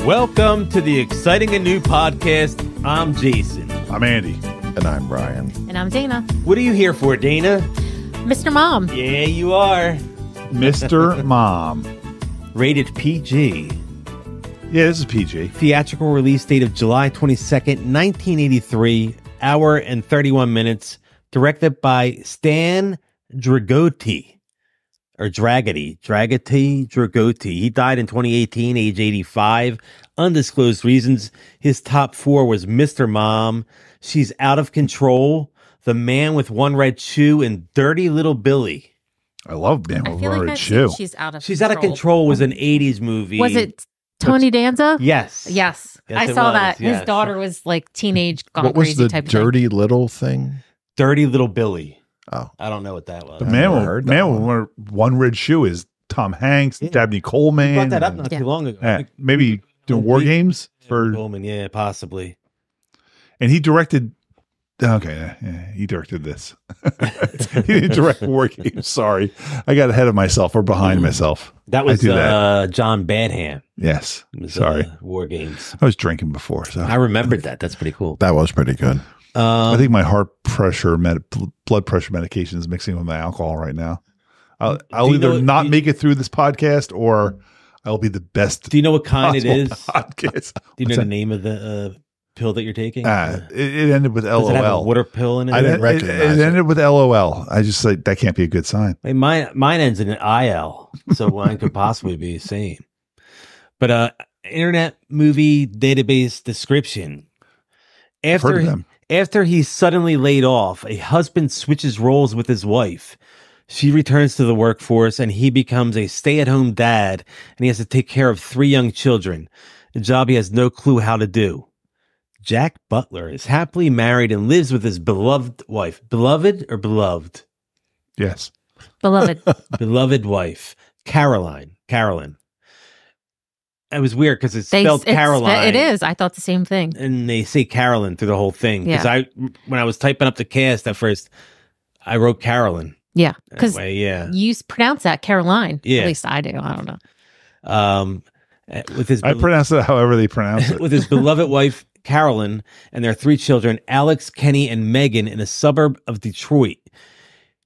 Welcome to the exciting and new podcast. I'm Jason. I'm Andy. And I'm Brian. And I'm Dana. What are you here for, Dana? Mr. Mom. Yeah, you are. Mr. Mom. Rated PG. Yeah, this is PG. Theatrical release date of July 22nd, 1983. Hour and 31 minutes. Directed by Stan Dragotti. Or Dragoti. He died in 2018, age 85. Undisclosed reasons. His top four was Mr. Mom, She's Out of Control, The Man with One Red Shoe, and Dirty Little Billy. I love Man I with feel One like Red I've Shoe. seen She's Out of She's Control. Out of Control was an 80s movie. Was it Tony Danza? Yes. Yes. Yes, I it saw was, that. yes. His daughter was like teenage gone What was crazy the type of dirty little thing? Dirty Little Billy. Oh, I don't know what that was. The I've Man never with heard that One Red Shoe is Tom Hanks, Yeah. Dabney Coleman. You brought that up not Yeah. too long ago. Maybe doing War Games for, Coleman, yeah, possibly. and he directed. Okay, yeah, he directed this. He didn't direct War Games. Sorry, I got ahead of myself or behind myself. That was I do that. John Badham. Yes, It was, sorry. War Games. I was drinking before, so I remembered that. That's pretty cool. that was pretty good. I think my heart pressure, blood pressure medication is mixing with my alcohol right now. I'll you either know- not make it through this podcast or I'll be the best. Do you know what kind it possible is? Podcast. Do you know What's the that? name of the pill that you're taking? It ended with Does it have a LOL. water pill in it? I didn't It recognize ended with LOL. I just like that can't be a good sign. Hey, mine ends in an IL, so mine could possibly be the same. But Internet Movie Database description. Heard of them. After he's suddenly laid off, a husband switches roles with his wife. She returns to the workforce and he becomes a stay-at-home dad, and he has to take care of 3 young children, a job he has no clue how to do. Jack Butler is happily married and lives with his beloved wife. Beloved or beloved? Yes. Beloved. Beloved wife, Carolyn. It was weird because it's spelled Caroline. It is. I thought the same thing. And they say Carolyn through the whole thing. Because when I was typing up the cast at first, I wrote Carolyn. Yeah. Because Anyway, yeah. you pronounce that Caroline. Yeah. At least I do. I don't know. With his I pronounce it however they pronounce it. with his beloved wife, Carolyn, and their 3 children, Alex, Kenny, and Megan, in a suburb of Detroit.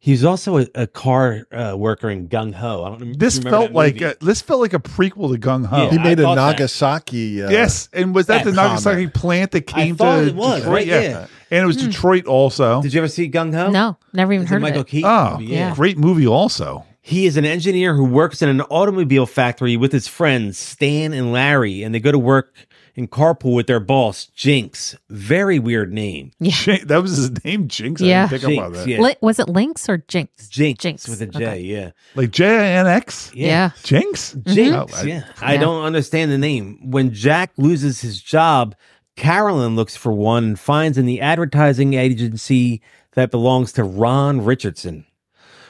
He's also a car worker in Gung Ho. I don't know. This felt like a prequel to Gung Ho. Yeah. He made I a thought that. Nagasaki. Yes, and was that the Nagasaki plant that came thought to it was, Detroit? right? Yeah. And it was Detroit also. Did you ever see Gung Ho? No, never even It's a heard of Michael it. Keaton Oh, movie, yeah. great movie also. He is an engineer who works in an automobile factory with his friends Stan and Larry, and they go to work in carpool with their boss, Jinx. Very weird name. Yeah. That was his name, Jinx. Yeah. I didn't pick up on Jinx, that. yeah. Was it Lynx or Jinx? Jinx with a J, Okay. yeah. Like JNX? Yeah. Jinx? Jinx, Oh, I- yeah. I don't understand the name. When Jack loses his job, Carolyn looks for one and finds in the advertising agency that belongs to Ron Richardson.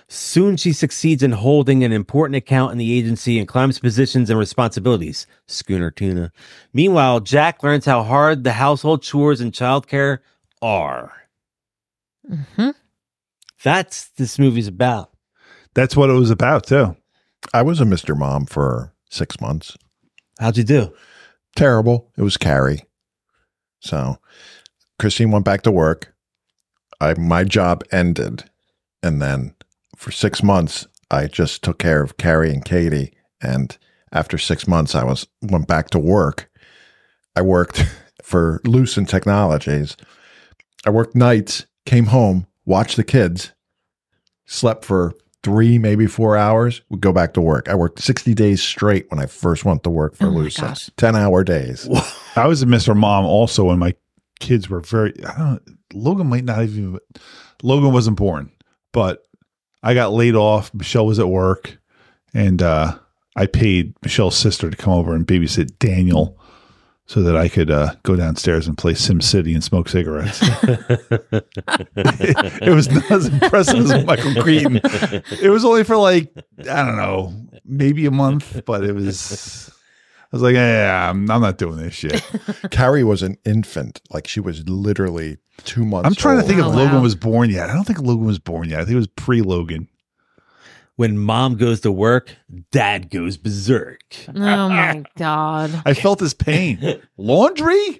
Soon she succeeds in holding an important account in the agency and climbs positions and responsibilities. Schooner tuna. Meanwhile, Jack learns how hard the household chores and childcare are. Mm-hmm. That's this movie's about. That's what it was about, too. I was a Mr. Mom for 6 months. How'd you do? Terrible. It was Carrie. So Christine went back to work. My job ended. And then for 6 months, I just took care of Carrie and Katie. And after 6 months, I went back to work. I worked for Lucent Technologies. I worked nights, came home, watched the kids, slept for 3, maybe 4 hours, would go back to work. I worked 60 days straight when I first went to work for Oh my Lucent. gosh. 10-hour days. I was a Mr. Mom also when my kids were Logan might not even, Logan wasn't born, but I got laid off. Michelle was at work, and I paid Michelle's sister to come over and babysit Daniel so that I could go downstairs and play SimCity and smoke cigarettes. It was not as impressive as Michael Keaton. It was only for like, I don't know, maybe a month, but it was, I was like, yeah, I'm not doing this shit. Carrie was an infant. Like she was literally 2 months I'm trying to old. think if Oh, Logan wow. was born yet. I don't think Logan was born yet. I think it was pre-Logan. When mom goes to work, dad goes berserk. Oh my God. I felt his pain. Laundry?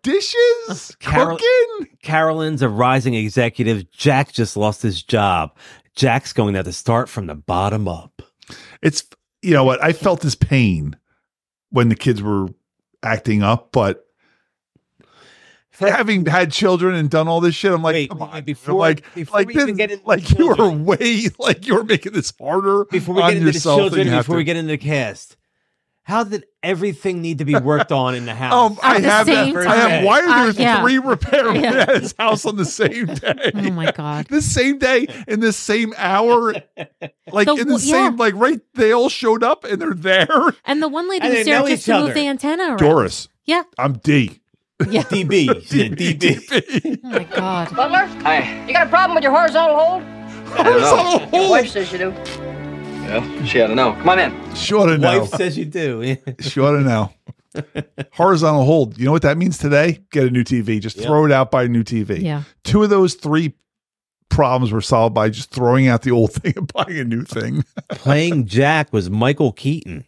Dishes? Cooking? Carolyn's a rising executive. Jack just lost his job. Jack's going to have to start from the bottom up. It's, you know what? I felt his pain when the kids were acting up, but having had children and done all this shit, I'm like, Wait, come on. before like we this, even get into like the you were children. you were making this harder Before we on get into the yourself than children, you have before we to. get into the cast, how did everything need to be worked on in the house? I At the have that. same I have. time. Why are there Yeah. 3 repairmen Yeah. at his house on the same day? Oh my God. The same day in the same hour, like The in the w- same, like right. They all showed up and they're there. And the one lady And was they there know just each to other. move the antenna around. Doris, Yeah. I'm D. Yeah. DB. She said DB. Oh my God. Butler? Hi. You got a problem with your horizontal hold? Horizontal Your hold. wife says you do. Well, she ought to know. Come on in. Sure to know. Wife says you do. Sure to know. Horizontal hold. You know what that means today? Get a new TV. Just Yep. throw it out, buy a new TV. Yeah. 2 of those 3 problems were solved by just throwing out the old thing and buying a new thing. Playing Jack was Michael Keaton.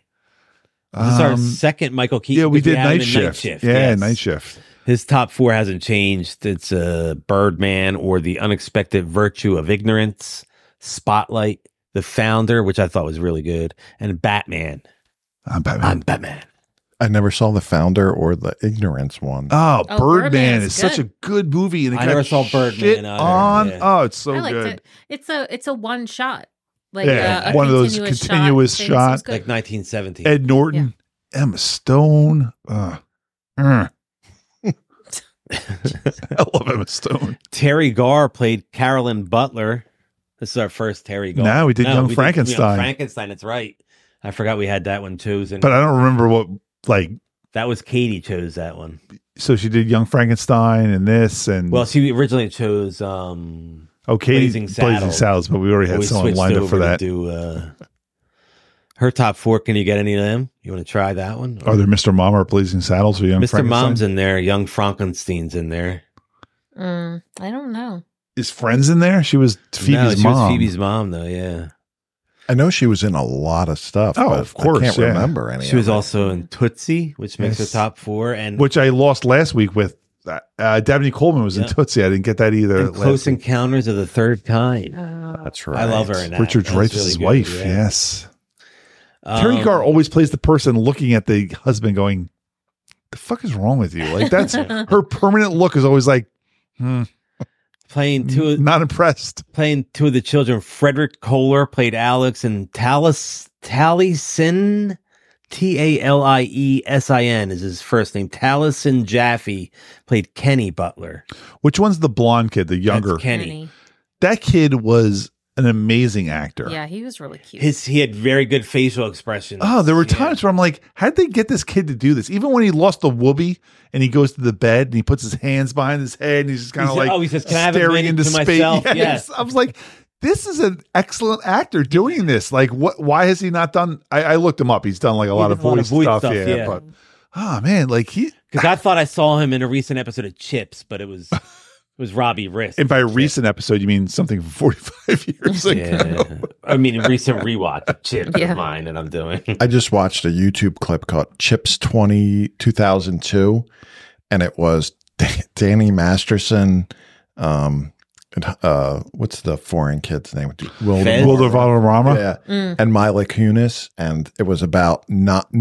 This is our second Michael Keaton. Yeah, we because did had him night in shift. Yeah, yes. night shift. His top 4 hasn't changed. It's Birdman or The Unexpected Virtue of Ignorance, Spotlight, The Founder, which I thought was really good, and Batman. I'm Batman. I'm Batman. I never saw the Founder or the Ignorance one. Oh, Oh, Birdman Birdman is is such a good. good movie, and it I got never saw Birdman shit either, on. yeah. Oh, it's so I liked good. it. It's a one shot. Like Yeah, a one of those continuous continuous things shot. was good. Like 1917. Ed Norton, Emma Stone. I love Emma Stone. Terry Garr played Carolyn Butler. This is our first Terry Garr. No, we did Young Young Frankenstein. Frankenstein, that's right. I forgot we had that one chosen. But I don't remember what, like, That was Katie chose that one. so she did Young Frankenstein and this, and Well, she originally chose Katie Blazing Saddles. but we already had we someone switched lined up for over to that. do her top 4. Can you get any of them? You want to try that one? Are there Mr. Mom or Blazing Saddles or Young Mr. Frankenstein? Mom's in there. Young Frankenstein's in there. I don't know. Is Friends in there? She was Phoebe's No, she mom. was Phoebe's mom, though. Yeah, I know she was in a lot of stuff. Oh, but of course, I can't yeah. remember any. she was of it. also in Tootsie, which makes Yes. her top 4, and Which I lost last week with Dabney Coleman was in Yeah. Tootsie. I didn't get that either. and Close Encounters of the Third Kind. That's right. I love her in that. Richard That's Dreyfuss' really good, wife. yeah. Yes. Terry Garr always plays the person looking at the husband going, the fuck is wrong with you? Like, that's her permanent look is always like, Playing two not impressed. of the children. Frederick Kohler played Alex, and Taliesin, Taliesin is his first name. Taliesin Jaffe played Kenny Butler. Which one's the blonde kid, the younger? That's Kenny. That kid was an amazing actor. Yeah, he was really cute. He had very good facial expressions. Oh, there were Yeah. times where I'm like, how'd they get this kid to do this? Even when he lost the whoopee and he goes to the bed and he puts his hands behind his head and he's just kind of He said- like he says, "Can I have a staring minute into to space." myself?" Yes. Yes. I was like, this is an excellent actor doing this. Like, why has he not done? I looked him up. He's done like a lot of voice stuff. Yeah, but oh man, like because I thought I saw him in a recent episode of Chips, but it was Robbie Risk. and by recent episode, you mean something from 45 years ago. Yeah, I mean a recent rewatch of Chips Yeah. of mine that I'm doing. I just watched a YouTube clip called Chips 2002, and it was Danny Masterson. What's the foreign kid's name? Fez? Wilder Valderrama. Yeah, and Mila Kunis, and it was about not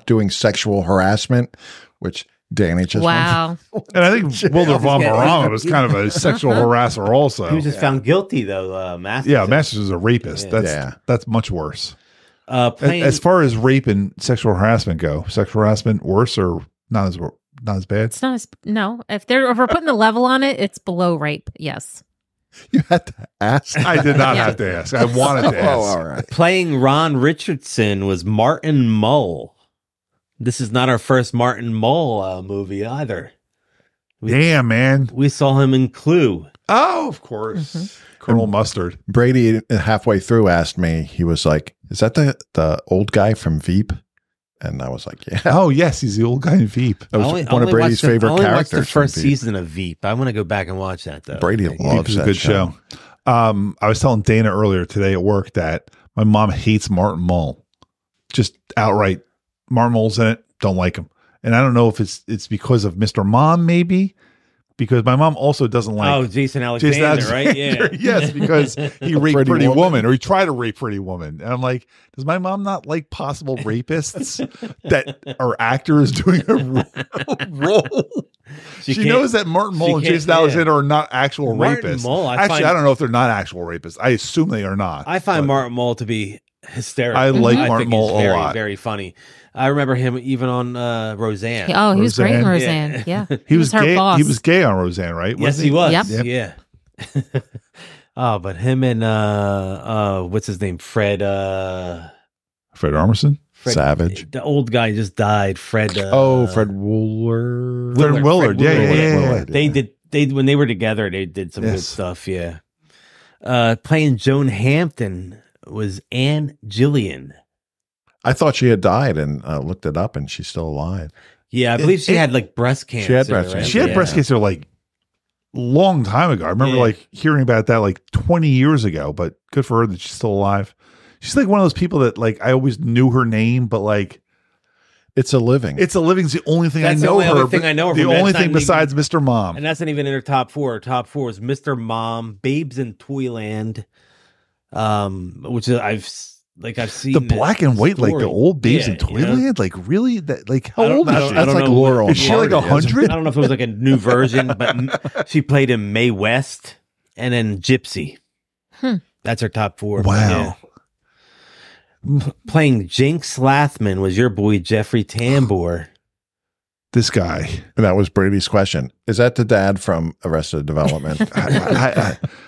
doing sexual harassment, which Danny just Wow. And I think Wilder Valderrama was kind of a sexual harasser also. He was just found guilty though. Masters. Yeah, Masters is a rapist. Yeah. That's much worse. Playing, As far as rape and sexual harassment go, sexual harassment worse or not as bad? It's not as no. If we're putting the level on it, it's below rape. Yes. You had to ask. I did not Yeah. have to ask. I wanted to ask. Oh, all right. playing Ron Richardson was Martin Mull. This is not our first Martin Mull movie either. Damn, man. We saw him in Clue. Oh, of course. Colonel Mustard. Brady halfway through asked me. He was like, "Is that the old guy from Veep?" And I was like, "Yeah." Oh, yes. He's the old guy in Veep. That was one of Brady's favorite I only watched characters. the first from Veep. season of Veep. I want to go back and watch that though. Brady Veep loves is a that good show. I was telling Dana earlier today at work that my mom hates Martin Mull. Just outright, Martin Mull's in it. Don't like him. And I don't know if it's because of Mr. Mom, maybe. Because my mom also doesn't like Jason Alexander, right? Yeah. Yes, because he raped Pretty Woman, or he tried to rape Pretty Woman. And I'm like, does my mom not like possible rapists that are actors doing a role? She knows that Martin Mull and Jason Alexander are not actual rapists. Actually, I don't know if they're not actual rapists. I assume they are not. I find Martin Mull to be hysterical. I like Martin Mull a lot. Very funny. I remember him even on Roseanne. Oh, he was great in Roseanne. Yeah. He was her gay. boss. He was gay on Roseanne, right? Yes, he was. Yep. Yeah. Oh, but him and what's his name? Fred Armisen? Savage. The old guy just died. Fred Willard. Fred Willard. Yeah. They did when they were together, they did some good stuff, yeah. Playing Joan Hampton was Anne Gillian. I thought she had died and looked it up, and she's still alive. Yeah, I believe she had like breast cancer. She had breast cancer. She had breast cancer like long time ago. I remember like hearing about that like 20 years ago, but good for her that she's still alive. She's like one of those people that like I always knew her name, but like It's a Living. It's a Living's the only thing That's I know the only her. other thing I know her the from. only That's thing not besides Mr. Mom. And that's not even in her top four. Her top four is Mr. Mom, Babes in Toyland, which is I've seen the black and white, like the old Babes in Toyland. You know? Like really, that like how old is she? That's like know. Laura. Is she like 100? I don't know if it was like a new version, but she played in Mae West and then Gypsy. That's her top four. Wow. Playing Jinx Lathman was your boy Jeffrey Tambor. This guy. And that was Brady's question. Is that the dad from Arrested Development?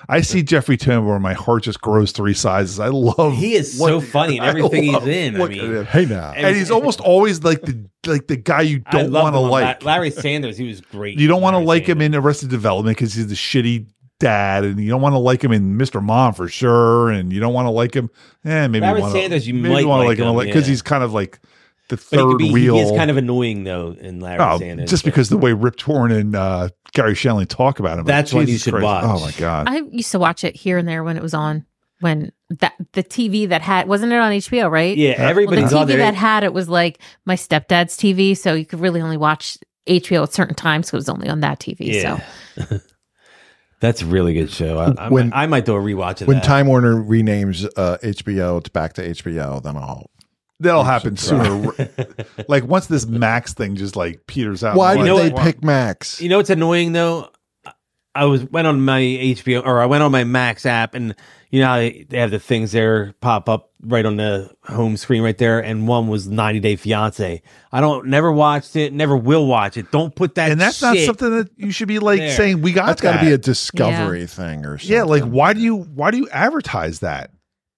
I see Jeffrey Tambor and my heart just grows 3 sizes. I love. He is so funny in everything he's in. I mean, Hey now, and he's almost always like the guy you don't want to like. Larry Sanders, he was great. You don't want to like him in Arrested Development because he's the shitty dad, and you don't want to like him in Mr. Mom for sure, and you don't want to like him. Maybe Larry you wanna, Sanders, you maybe might want to like him because he's kind of like the third wheel. He is kind of annoying though in Larry Sanders. Just because the way Rip Torn and Gary Shandling talk about him. That's what you should watch. Oh my god! I used to watch it here and there when it was on. When the TV that had wasn't it on HBO, right? Yeah, everybody's the on TV there. that had it was like my stepdad's TV, so you could really only watch HBO at certain times because it was only on that TV. Yeah. So That's a really good show. I might do a rewatch of when that. Time Warner renames HBO to back to HBO, then That'll happen sooner. Like once this Max thing just like peters out. Why did they Why- pick Max? You know what's annoying though? I went on my HBO or I went on my Max app, and you know how they have the things there pop up right on the home screen right there, and one was 90 Day Fiance. Never watched it, never will watch it. Don't put that. And that's shit not something that you should be like there. saying we got. That's got to be a Discovery thing or something. Yeah, like why do you advertise that?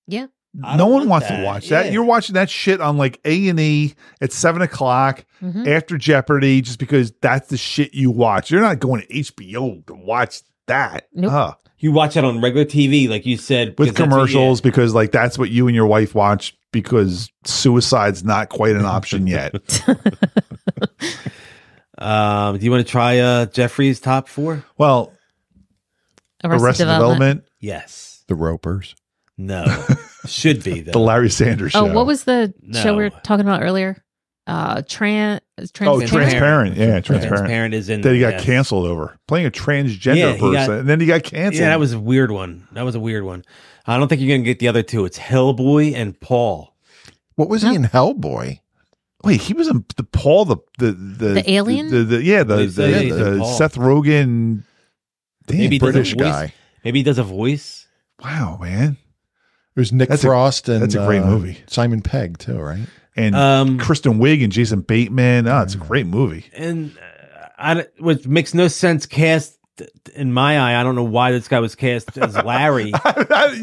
yeah, No one wants to watch that. Yeah. You're watching that shit on like A&E at 7:00 after Jeopardy, just because that's the shit you watch. You're not going to HBO to watch that. Nope. You watch it on regular TV, like you said, With because that's what- commercials, because like that's what you and your wife watch, because suicide's not quite an option yet. Do you want to try Jeffrey's top four? Well, Arrested Development, Yes. The Ropers. No. Should be though. the Larry Sanders Show. Oh, what was the show we were No. talking about earlier? Transparent. Transparent. Yeah, Transparent. Transparent is in. That he got yes. canceled over playing a transgender he person, got- and then he got canceled. Yeah, that was a weird one. I don't think you're gonna get the other two. It's Hellboy and Paul. What was he in Hellboy? Wait, he was in the Paul, the alien? the Paul. Seth Rogen. Damn, Maybe he does a British voice. guy. Maybe he does a voice. wow, man. It was Nick That's a- Frost and that's a great movie. Simon Pegg too, right? And Kristen Wiig and Jason Bateman. Oh, it's a great movie. And which makes no sense cast in my eye. I don't know why this guy was cast as Larry. You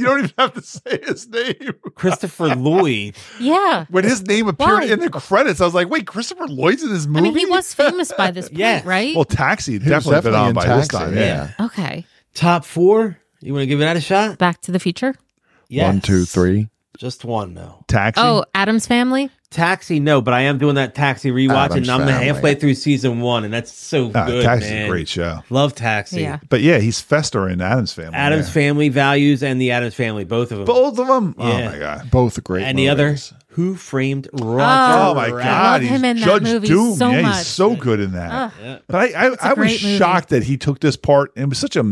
don't even have to say his name. Christopher Lloyd. Yeah. When his name appeared Why? in the credits, I was like, wait, Christopher Lloyd's in this I movie? mean, he was famous by this point, Yes. right? Well, Taxi had He was definitely been on in by this Taxi, time. Yeah. Okay. Top four. You want to give that a shot? Back to the Future. Yes. 1, 2, 3. Just one though. Taxi. Oh, Adam's Family. Taxi, no, but I am doing that Taxi rewatch, Addams and I'm Family. halfway through season 1, and that's so good, Taxi's man. a great show. Love Taxi. Yeah. But yeah, he's Fester in Addams Family. Addams Family Values and the Addams Family, both of them. Both of them. Yeah. Oh my god. Both great. And the other, movies. Who Framed Oh Roger my Rabbit. god, love he's him in that Judge movie Doom. so yeah, much. he's so good in that. Yeah. But I was great movie. shocked that he took this part, and it was such a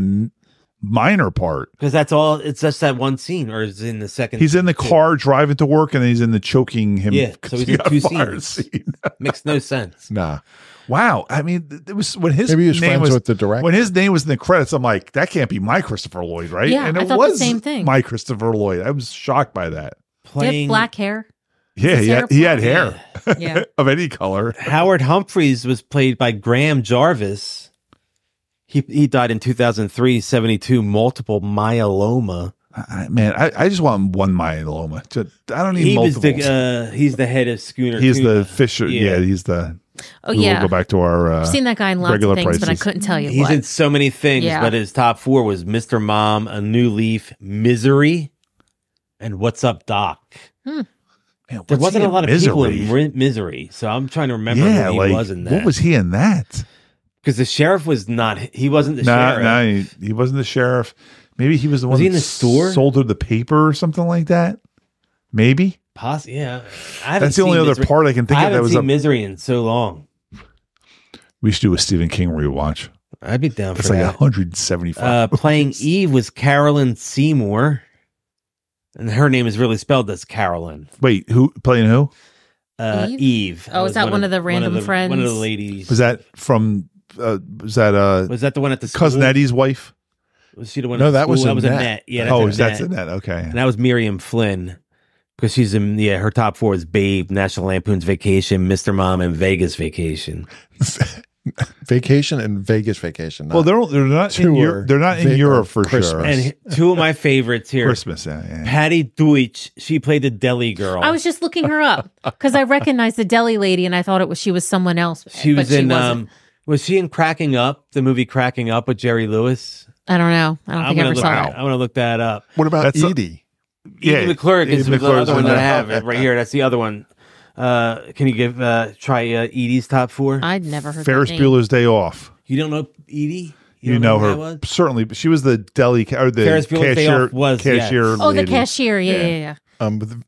minor part. Because that's all, it's just that one scene, or is it in the second? He's in the car driving to work, and then he's in the choking him. Yeah, so 'cause he's he in got 2 fired scenes. scene. Makes no sense. Nah. Wow, I mean, it was when his Maybe he was name friends was with the director. When his name was in the credits, I'm like, that can't be my Christopher Lloyd, right? Yeah, and I it thought the was same thing. my Christopher Lloyd. I was shocked by that. He had Playing black hair. Yeah, his hair he had black? hair Yeah. of any color. Howard Humphreys was played by Graham Jarvis. He died in 2003, 72, multiple myeloma. I just want one myeloma. I don't need He was multiples. he's the head of Schooner. He's Tuna. the Fisher. Yeah, he's the. Oh, We'll yeah. go back to our. I've seen that guy in lots regular of things, but I prices. couldn't tell you He's what. in so many things, Yeah. but his top 4 was Mr. Mom, A New Leaf, Misery, and What's Up, Doc. Man, There what's wasn't he a in lot of Misery? people in Misery, so I'm trying to remember Yeah, who he like was in that. what was he in that? Because the sheriff was not. He wasn't the No, sheriff. he wasn't the sheriff. Maybe he was the Was one he that in the store? sold her the paper or something like that. Maybe Yeah, I haven't that's the only seen other Misery. part I can think I of. That haven't was seen up. Misery in so long. We should do a Stephen King rewatch. I'd be down It's for like that. 175. Playing Eve was Carolyn Seymour, and her name is really spelled as Carolyn. Wait, who playing who? Eve. Oh, is that one of the random friends? One of the ladies. Was that from? Was that Was that the one at the school? Cousin Eddie's wife? Was she the one? No, at the that was school? That was Annette. Annette. Yeah. Oh, Annette. that's in that. Okay. And that was Miriam Flynn, because she's in. Yeah, her top 4 is Babe, National Lampoon's Vacation, Mr. Mom, and Vegas Vacation. Vacation and Vegas Vacation. Well, they're not in Tour. They're not in They- Europe for Christmas. sure. And 2 of my favorites here. Christmas, yeah. Patty Deutsch. She played the deli girl. I was just looking her up because I recognized the deli lady and I thought she was someone else. She but was in. wasn't. Was she in Cracking Up? The movie Cracking Up with Jerry Lewis. I don't know. I don't think I ever saw I'm it. gonna look that up. What about That's Edie? Edie McClurg is Edie the McClurg's other one in that I that. have right here. That's the other one. Can you give try Edie's top 4? I'd never heard Ferris that name. Bueller's Day Off. You don't know Edie? You don't know who her that was? certainly, but she was the deli or the Ferris Bueller's Day cashier. Off was, yes. cashier. Oh, the lady. cashier. Yeah.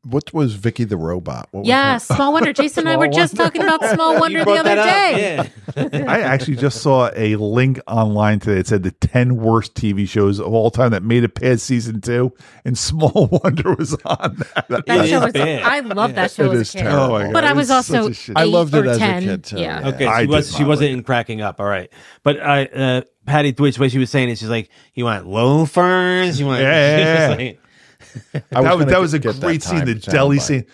What was Vicky the Robot? What was Yeah, that? Small Wonder. Jason and I were just talking about Small Wonder the brought other that day. up, yeah. I actually just saw a link online today. It said the 10 worst TV shows of all time that made it past season 2, and Small Wonder was on that. It That is show was. bad. I love that show It as is a kid. terrible. Oh my God. But I was It's such also a shit. I loved it or as 10. a kid too. Yeah. Okay, I she did wasn't not like in Cracking Up. All right, but Patty Deutsch, what she was saying is, she's like, you want loafers? You want? Yeah. Like, That was a great scene. The deli scene.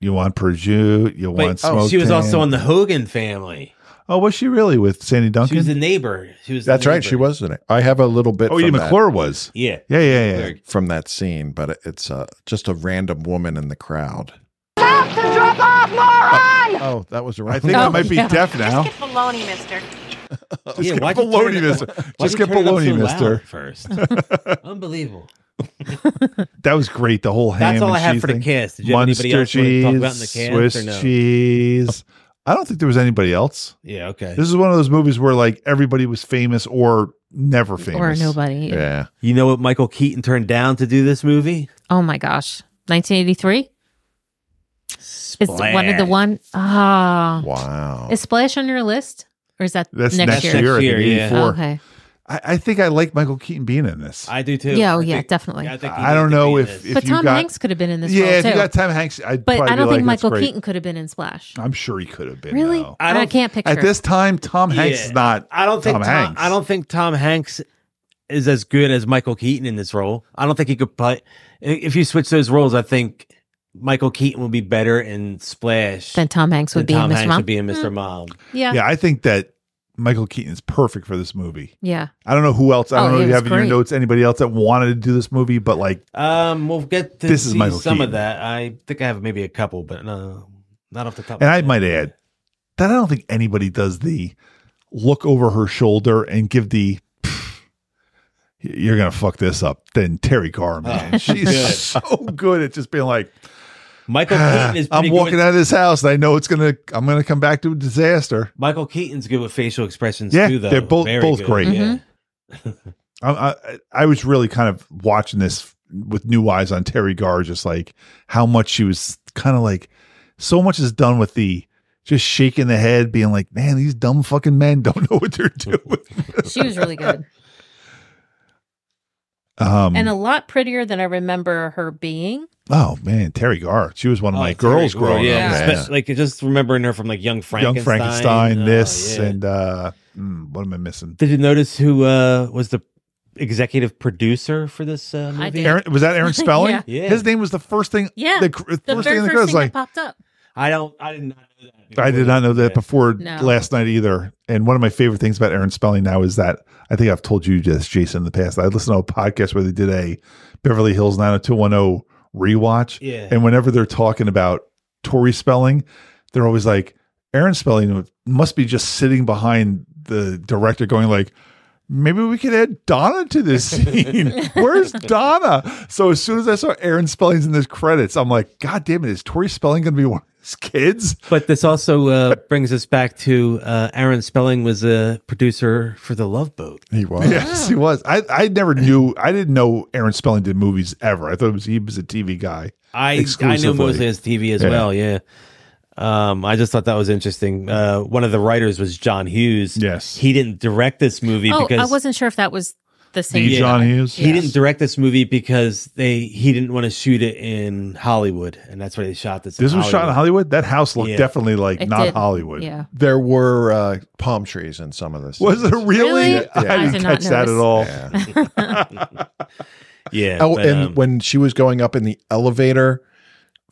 You want prosciutto? You want but smoked she was also ham? on the Hogan Family. Oh, was she really with Sandy Duncan? She was the neighbor. She was. That's the right. neighbor. She was in it. I have a little bit Oh, from Edie that, McClure was. Yeah. Yeah. from that scene, but it's just a random woman in the crowd. Have to drop off, moron! Oh, that was I right. think I might be deaf now. Just get bologna, mister. Just Yeah, get why'd you bologna, turn it- mister. why'd Just you get turn it up bologna, so loud mister. First, unbelievable. That was great. The whole ham That's all and I have cheese for the thing. cast. Did you have anybody else you want to talk about in the cast, Swiss or no? cheese. I don't think there was anybody else. Yeah. Okay. This is one of those movies where like everybody was famous or never famous. Or nobody. Yeah. You know what Michael Keaton turned down to do this movie? Oh my gosh. 1983? Is one of the Splash. one? Ah. Wow. Is Splash on your list? Or is that That's next year? I think, yeah. 84. Oh, okay. I think I like Michael Keaton being in this. I do too. Yeah, oh, I yeah, think- definitely. I think he I don't needs to know be in if this. But you Tom got, Hanks could have been in this yeah, role if too. you got Tom Hanks, I'd But probably I don't be think like, that's Michael great. Keaton could have been in Splash. I'm sure he could have been. Really? though. I can't picture. At this time, Tom Hanks Yeah. is not. I don't think Tom Hanks. I don't think Tom Hanks is as good as Michael Keaton in this role. I don't think he could play. If you switch those roles, I think Michael Keaton would be better in Splash Then Tom Hanks would than be Tom in Mr. Hanks Mom. would be in Mr. Mom. Yeah. Yeah, I think that Michael Keaton is perfect for this movie. Yeah. I don't know who else. I don't Oh, know he if you was have in your great. notes anybody else that wanted to do this movie, but like, We'll get to This is see Michael some Keaton. of that. I think I have maybe a couple, but no, not off the top. and of I my might head. add that I don't think anybody does the look over her shoulder and give the you're gonna fuck this up. Then Terry Garr, man, she's good. so good at just being like, Michael Keaton is pretty I'm good walking with- out of this house and I know I'm gonna come back to a disaster. Michael Keaton's good with facial expressions Yeah, too, though. they're both Very great. good. Yeah. I was really kind of watching this with new eyes on Terry Garr, just like how much she was kind of like, so much is done with the just shaking the head, being like, man, these dumb fucking men don't know what they're doing. She was really good. Um, And a lot prettier than I remember her being. oh man, Terry Garr, she was one of my Terry girls Garr, growing yeah. up. Yeah. Like just remembering her from like Young Frankenstein. Young Frankenstein, this, yeah. and what am I missing? Did you notice who was the executive producer for this movie? did. Aaron, was that Aaron Spelling? Yeah. Yeah. His name was the first thing. Yeah. the The first thing very in the first credits. thing Like, that popped up. I did not know that. I did not know that Yeah. before No. last night either. And one of my favorite things about Aaron Spelling now is that I think I've told you this, Jason, in the past. I listened to a podcast where they did a Beverly Hills 90210 rewatch. Yeah. And whenever they're talking about Tori Spelling, they're always like, Aaron Spelling must be just sitting behind the director going like, maybe we could add Donna to this scene. Where's Donna? So as soon as I saw Aaron Spelling's in this credits, I'm like, God damn it, is Tori Spelling going to be one of his kids? But this also brings us back to Aaron Spelling was a producer for The Love Boat. He was. Yes, he was. I never knew. I didn't know Aaron Spelling did movies ever. I thought he was a TV guy. I know Exclusively. mostly as TV as Yeah. well. Yeah. I just thought that was interesting. One of the writers was John Hughes. Yes. He didn't direct this movie Oh, because I wasn't sure if that was the same. The John Hughes. he Yeah. didn't direct this movie because he didn't want to shoot it in Hollywood, and that's why they shot this. This was shot in Hollywood. That house looked Yeah. definitely like It not did. Hollywood. Yeah. There were palm trees in some of this. Was it really? Really? Yeah. I I didn't did not catch that at notice. all. Yeah. Yeah. Oh, but, and when she was going up in the elevator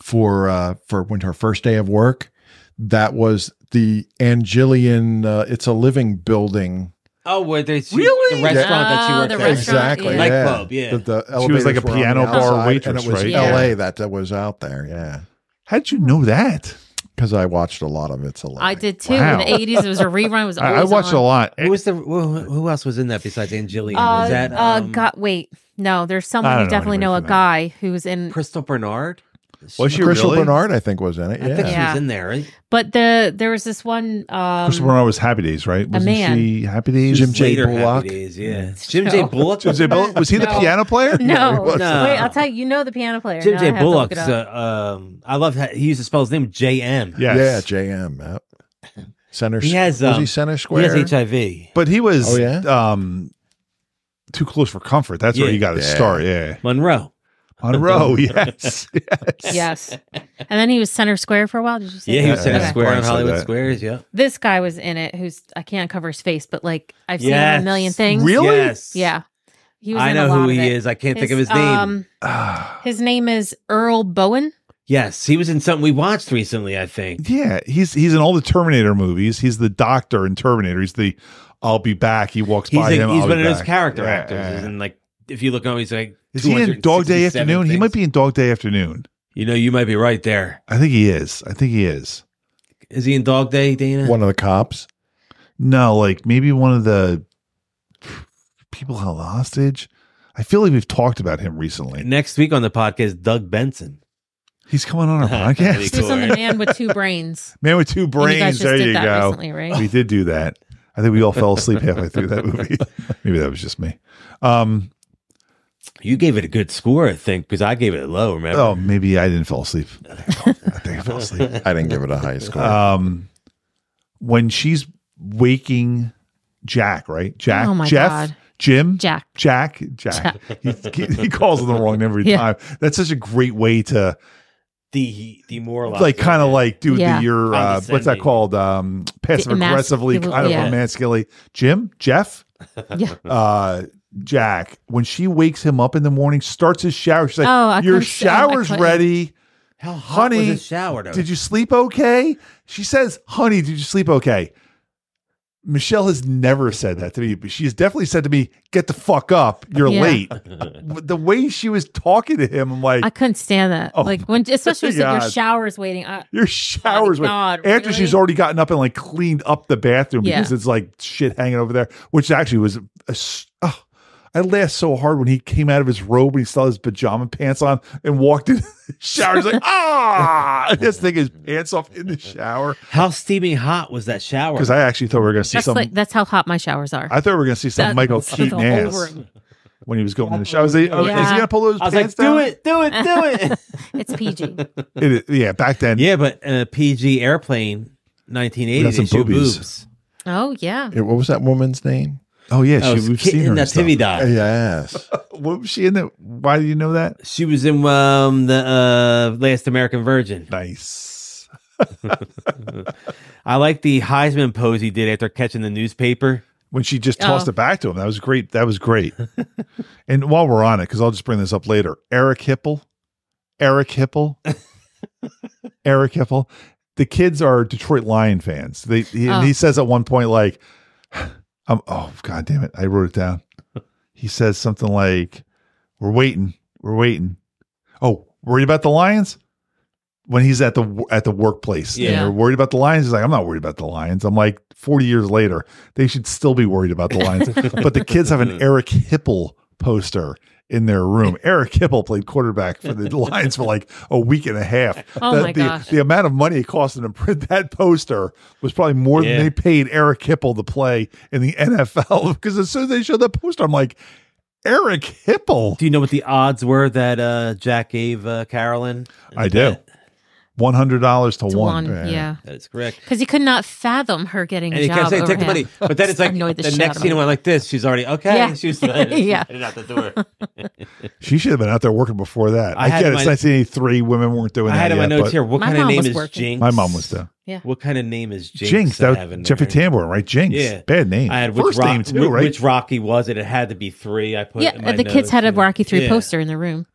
for when her first day of work, that was the Angelian. It's a living building. where they Really? the restaurant that she Oh, worked the at. restaurant, Exactly. yeah. Nightclub, yeah. The She was like a elevators were on piano the bar outside, waitress, and it was right? L.A. that was out there. Yeah, How'd you know that? because I watched a lot of It's a Living. I did too. Wow. In the 80s, it was a rerun. It was I always watched on. a lot. Who else was in that besides Angelian? Was that God, wait. No, there's I someone don't you know definitely know, a anybody from guy who's in. Crystal Bernard? Was she Crystal really? Bernard, I think, was in it. I think she Yeah. was in there, right? But there was this one. Crystal Bernard was Happy Days, right? Wasn't man. she Happy Days? Jim J. Later Bullock. Happy Days, yeah. Jim J. Bullock. Jim J. Bullock? Was he the No. piano player? No, No. wait. I'll tell you. You know the piano player. Jim Now I J. have to look Bullock's. it up. I love how he used to spell his name J.M. Yes. Yeah, J.M. Yep. Center. He has, was he Center He Square? has HIV. But he was Oh, yeah? Too Close for Comfort. That's where Yeah. he got his Yeah. start. Yeah. Monroe. Monroe. Yes. Yes. Yes. And then he was Center Square for a while. Did you say Yeah, he that? was Center Okay. Square on Brian said Hollywood that. Squares. Yeah. This guy was in it. Who's I can't cover his face, but like I've seen him in Yes. a million things. Really? Yes. Yeah. He was I in know a lot who of he it. is. I can't think of his name. His name is Earl Bowen. Yes, he was in something we watched recently, I think. Yeah. He's in all the Terminator movies. He's the doctor in Terminator. He's the I'll be back. He walks by him. He's I'll one be of those back. character Yeah, actors. yeah. And like, if you look on, he's like, Is he in Dog Day 267 Afternoon? He things. might be in Dog Day Afternoon. You know, you might be right there. I think he is. Is he in Dog Day, Dana? One of the cops. No, like maybe one of the people held hostage. I feel like we've talked about him recently. Next week on the podcast, Doug Benson. He's coming on our podcast. He was on The Man with Two Brains. Man with Two And you guys Brains. just There did you that go. recently, right? We did do that. I think we all fell asleep halfway through that movie. Maybe that was just me. You gave it a good score, I think, because I gave it a low, remember? Oh, maybe I didn't fall asleep. I think I fell asleep. I didn't give it a high score. When she's waking Jack, right? Jack, Oh my Jeff, God. Jim, Jack. He calls him the wrong name every Yeah. time. That's such a great way to Demoralized. like kind of like do Yeah. your what's that Condescending. called? Passive aggressively, kind of yeah. romantically. Jim, Jeff, Yeah. Jack. When she wakes him up in the morning, starts his shower. She's like, Oh, I "Your couldn't- shower's I couldn't. ready." How hot Honey, was his shower, though? Did you sleep okay? She says, "Honey, did you sleep okay?" Michelle has never said that to me, but she's definitely said to me, "Get the fuck up, you're Yeah. late." The way she was talking to him, I'm like, I couldn't stand that. Oh, like when, especially when God. your shower's waiting. "Your shower's Oh my God, after really? she's already gotten up and like cleaned up the bathroom Yeah. because it's like shit hanging over there." Which actually was I laughed so hard when he came out of his robe and he still had his pajama pants on and walked in the shower. He's like, Just taking his pants off in the shower. How steaming hot was that shower? Because I actually thought we were going to see some. That's how hot my showers are. I thought we were going to see some Michael the Keaton whole ass room. when he was going in the shower. Is he going to pull those I was pants like, down? do it. It's PG. Yeah, back then. Yeah, but PG Airplane, 1980, Got some they showed boobies. boobs. Oh yeah. What was that woman's name? Oh yeah, Oh, we've seen her. in and stuff. Natividad. Yes. What was she in it? Why do you know that? She was in the Last American Virgin. Nice. I like the Heisman pose he did after catching the newspaper. When she just tossed it back to him. That was great. And while we're on it, because I'll just bring this up later, Eric Hipple. The kids are Detroit Lion fans. And he says at one point, like, oh, God damn it. I wrote it down. He says something like, we're waiting. Oh, worried about the Lions? When he's at the workplace. Yeah. And they're worried about the Lions. He's like, I'm not worried about the Lions. I'm like, 40 years later, they should still be worried about the Lions. But the kids have an Eric Hipple poster in their room. Eric Hipple played quarterback for the Lions for like a week and a half. Oh my gosh. The amount of money it cost them to print that poster was probably more than they paid Eric Hipple to play in the NFL. Because as soon as they showed that poster, I'm like, Eric Hipple. Do you know what the odds were that Jack gave Carolyn? I do. $100 to one. Yeah. That is correct. Because he could not fathom her getting And a he job kept saying, over take the him. money. But then it's like Annoyed the shit next out scene of went like this. She's already, okay. Yeah. She was Yeah. headed out the door. She should have been out there working before that. I I had get my- it's 1983. Women weren't doing I that had in my yet, notes but here, what My kind of mom name was is working. Jinx? My mom was there. Yeah. What kind of name is Jinx? Jinx. that I That have in was Jeffrey there? Tambor, right? Jinx. Yeah. Bad name. I had First name too, right? Which Rocky was it? It had to be 3. I put in my The kids notes, had a yeah. Rocky 3 Yeah. poster in the room.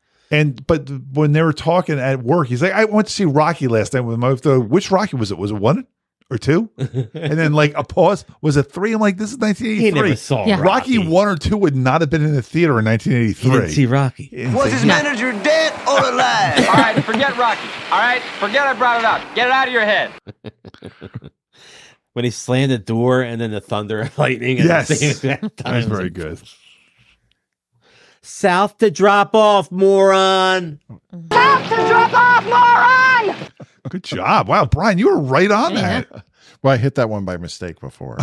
But when they were talking at work, he's like, I went to see Rocky last night with my wife. Which Rocky was it? Was it 1 or 2? And then like a pause. Was it 3? I'm like, this is He 1983. never saw Yeah. Rocky 1 or 2 would not have been in the theater in He 1983. didn't see Rocky. Was his manager dead or alive? All right, forget Rocky. All right, forget I brought it up. Get it out of your head. When he slammed the door and then the thunder and lightning at Yes. the same exact time. That was very good. South to drop off, moron. South to drop off, moron! Good job. Wow, Brian, you were right on that. Well, I hit that one by mistake before.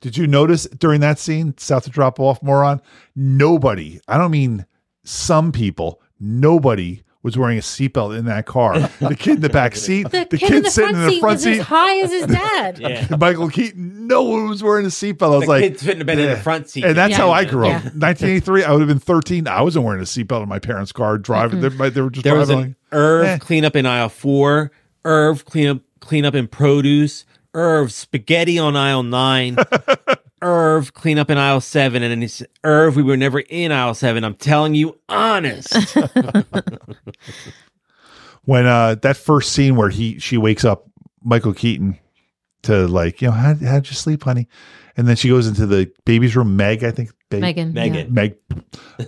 Did you notice during that scene, South to drop off, moron? Nobody, I don't mean some people, nobody was wearing a seatbelt in that car. The kid in the back seat, The the kid in the sitting in the front was seat, as high as his dad. Yeah. Michael Keaton, no one was wearing a seatbelt. I was The like, kid shouldn't have been in the front seat. and that's Yeah. how I grew Yeah. up. 1983, I would have been 13. I wasn't wearing a seatbelt in my parents' car driving. They were just There was driving. an Irv Eh. cleanup in aisle 4, Irv cleanup in produce, Irv spaghetti on aisle 9, Irv cleanup in aisle 7, and then he said, Irv, we were never in aisle 7. I'm telling you, honest. When that first scene where she wakes up Michael Keaton to like, how'd you sleep, honey? And then she goes into the baby's room, Meg, I think. Megan. Megan. Meg.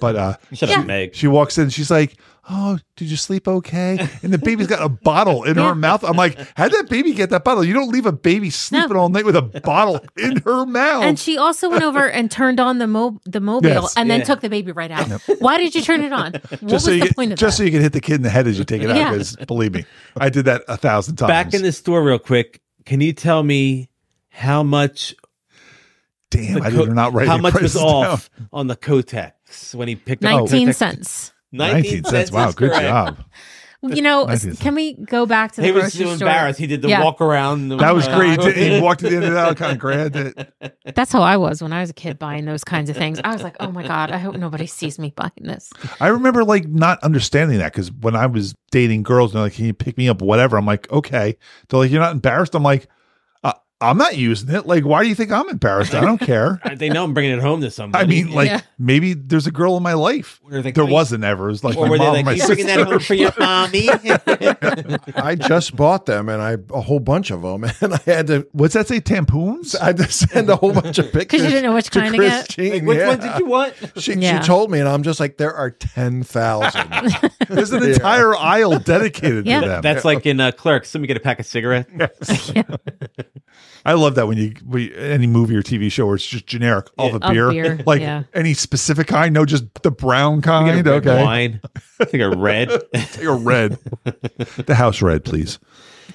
But Shut up, Meg. she walks in, she's like, oh, did you sleep okay? And the baby's got a bottle in her mouth. I'm like, how'd that baby get that bottle? You don't leave a baby sleeping all night with a bottle in her mouth. And she also went over and turned on the mobile Yes. and then Yeah. took the baby right out. Why did you turn it on? What was so you the get, point of just that? so you can hit the kid in the head as you take it out. Yeah. Because believe me, I did that 1,000 times. Back in the store real quick, can you tell me how much Damn, I did not write how any much was prices off on the Kotex when he picked up 19 Kotex? cents. 19 cents. Wow, is good correct. job. You know, 19 cents. can we go back to the He was grocery so store? embarrassed. He did the Yeah. walk around. That was great. He walked to the end of that, kind of grabbed it. That's how I was when I was a kid buying those kinds of things. I was like, oh my God, I hope nobody sees me buying this. I remember like not understanding that because when I was dating girls, they're like, can you pick me up, whatever. I'm like, okay. They're like, you're not embarrassed. I'm like, I'm not using it. Like, why do you think I'm embarrassed? I don't care. They know I'm bringing it home to somebody. I mean, like, Yeah. maybe there's a girl in my life. Or they- There wasn't ever. It was like or my were they mom, like, my you bringing that home for sister. your mommy? I just bought them and a whole bunch of them, and I had to. What's that say? Tampons? I had to send a whole bunch of pictures. didn't know which to kind to get? Christine. Like, which Yeah. one did you want? She Yeah. told me, and I'm just like, there are 10,000. There's an entire aisle dedicated Yeah. to them. That's like in Clerks. Let me get a pack of cigarettes. I love that when any movie or TV show where it's just generic of a Of beer. beer, Like yeah. any specific kind? No, just the brown I kind. get a red Okay. wine. I think a red. Take a red. The house red, please.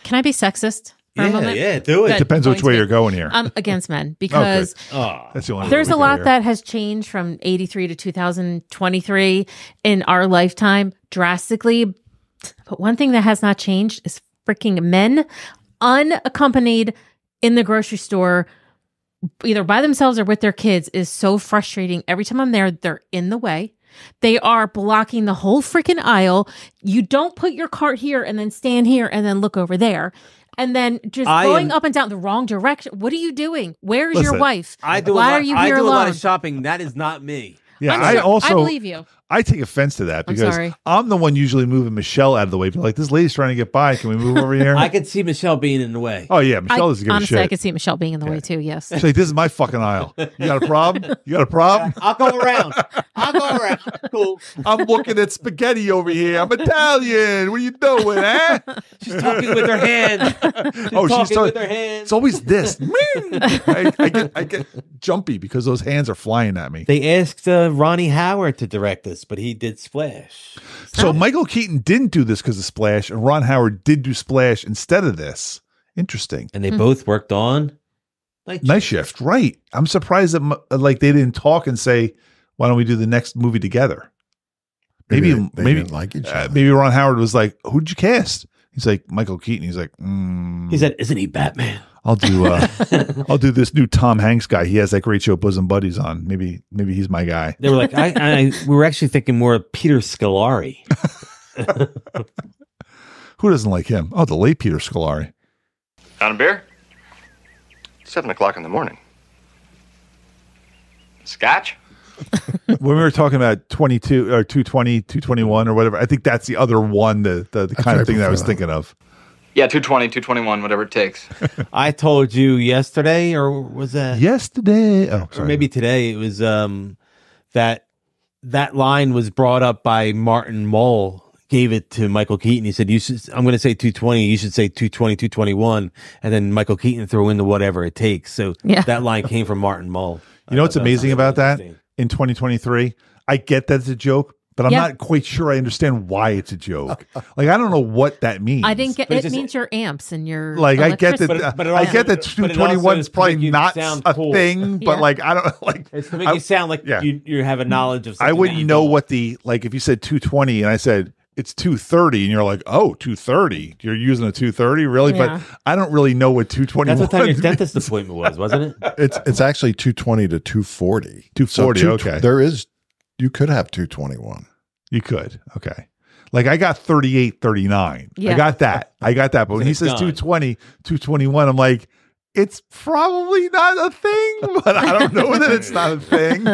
Can I be sexist for a moment? Yeah, do it. Good. Depends which way Going to you're going here. I'm against men because Oh, That's the only way there's we a go lot here. that has changed from 83 to 2023 in our lifetime drastically. But one thing that has not changed is freaking men unaccompanied in the grocery store, either by themselves or with their kids, is so frustrating. Every time I'm there, they're in the way. They are blocking the whole freaking aisle. You don't put your cart here and then stand here and then look over there. And then just going up and down the wrong direction. What are you doing? Where's your Listen, wife? I do. Why a lot, are you I here do a lot alone? of shopping. That is not me. Yeah, I'm I sure- also I believe you. I take offense to that I'm because sorry. I'm the one usually moving Michelle out of the way. But like, this lady's trying to get by. Can we move over here? I could see Michelle being in the way. Oh yeah, Michelle doesn't give a Honestly, I shit. could see Michelle being in the way too. Yes. She's like, this is my fucking aisle. You got a problem? You got a problem? I'll go around. I'll go around. Cool. I'm looking at spaghetti over here. I'm Italian. What are you doing, eh? She's talking with her hands. Oh, talking with talking. her hands. It's always this. I get jumpy because those hands are flying at me. They asked Ronnie Howard to direct this, but he did Splash. So Michael Keaton didn't do this because of Splash, and Ron Howard did do Splash instead of this. Interesting. And they both worked on Night Shift, right? I'm surprised that like they didn't talk and say, "Why don't we do the next movie together?" Maybe they didn't like each other. maybe Ron Howard was like, "Who'd you cast?" He's like, "Michael Keaton." He's like, He said, "Isn't he Batman?" I'll do I'll do this new Tom Hanks guy. He has that great show Bosom Buddies on. Maybe he's my guy. They were like, we were actually thinking more of Peter Scolari. Who doesn't like him? Oh, the late Peter Scolari. On a beer? 7 o'clock in the morning. Scotch? When we were talking about 22 or 220, 221 or whatever, I think that's the other one, the kind of thing that I was thinking of. Yeah, 220, 221, whatever it takes. I told you yesterday, or was that Yesterday. Oh, or sorry. maybe today? It was that line was brought up by Martin Mull. Gave it to Michael Keaton. He said, I'm going to say 220. You should say 220, 221. And then Michael Keaton threw in the whatever it takes. So that line came from Martin Mull. You know what's amazing about that? interesting. In 2023, I get that it's a joke, but I'm not quite sure I understand why it's a joke. Like, I don't know what that means. I didn't get But it it. just- Means your amps and your Like, I get that. electricity. But it I also- get that but it also 221 is is to probably make you not sound a cool. thing, but Yeah. like, I don't like. It's to make you sound like you have a knowledge of something. I that wouldn't you know don't. what like if you said 220 and I said it's 230 and you're like, oh, 230. You're using a 230, really? Yeah. But I don't really know what 221. That's what time your means. dentist appointment was, wasn't it? It's actually 220 to 240. 240, okay. You could have 221. You could, okay. Like I got 38, 39. Yeah. I got that. But when he it's says gone. 220, 221, I'm like, it's probably not a thing, but I don't know that it's not a thing.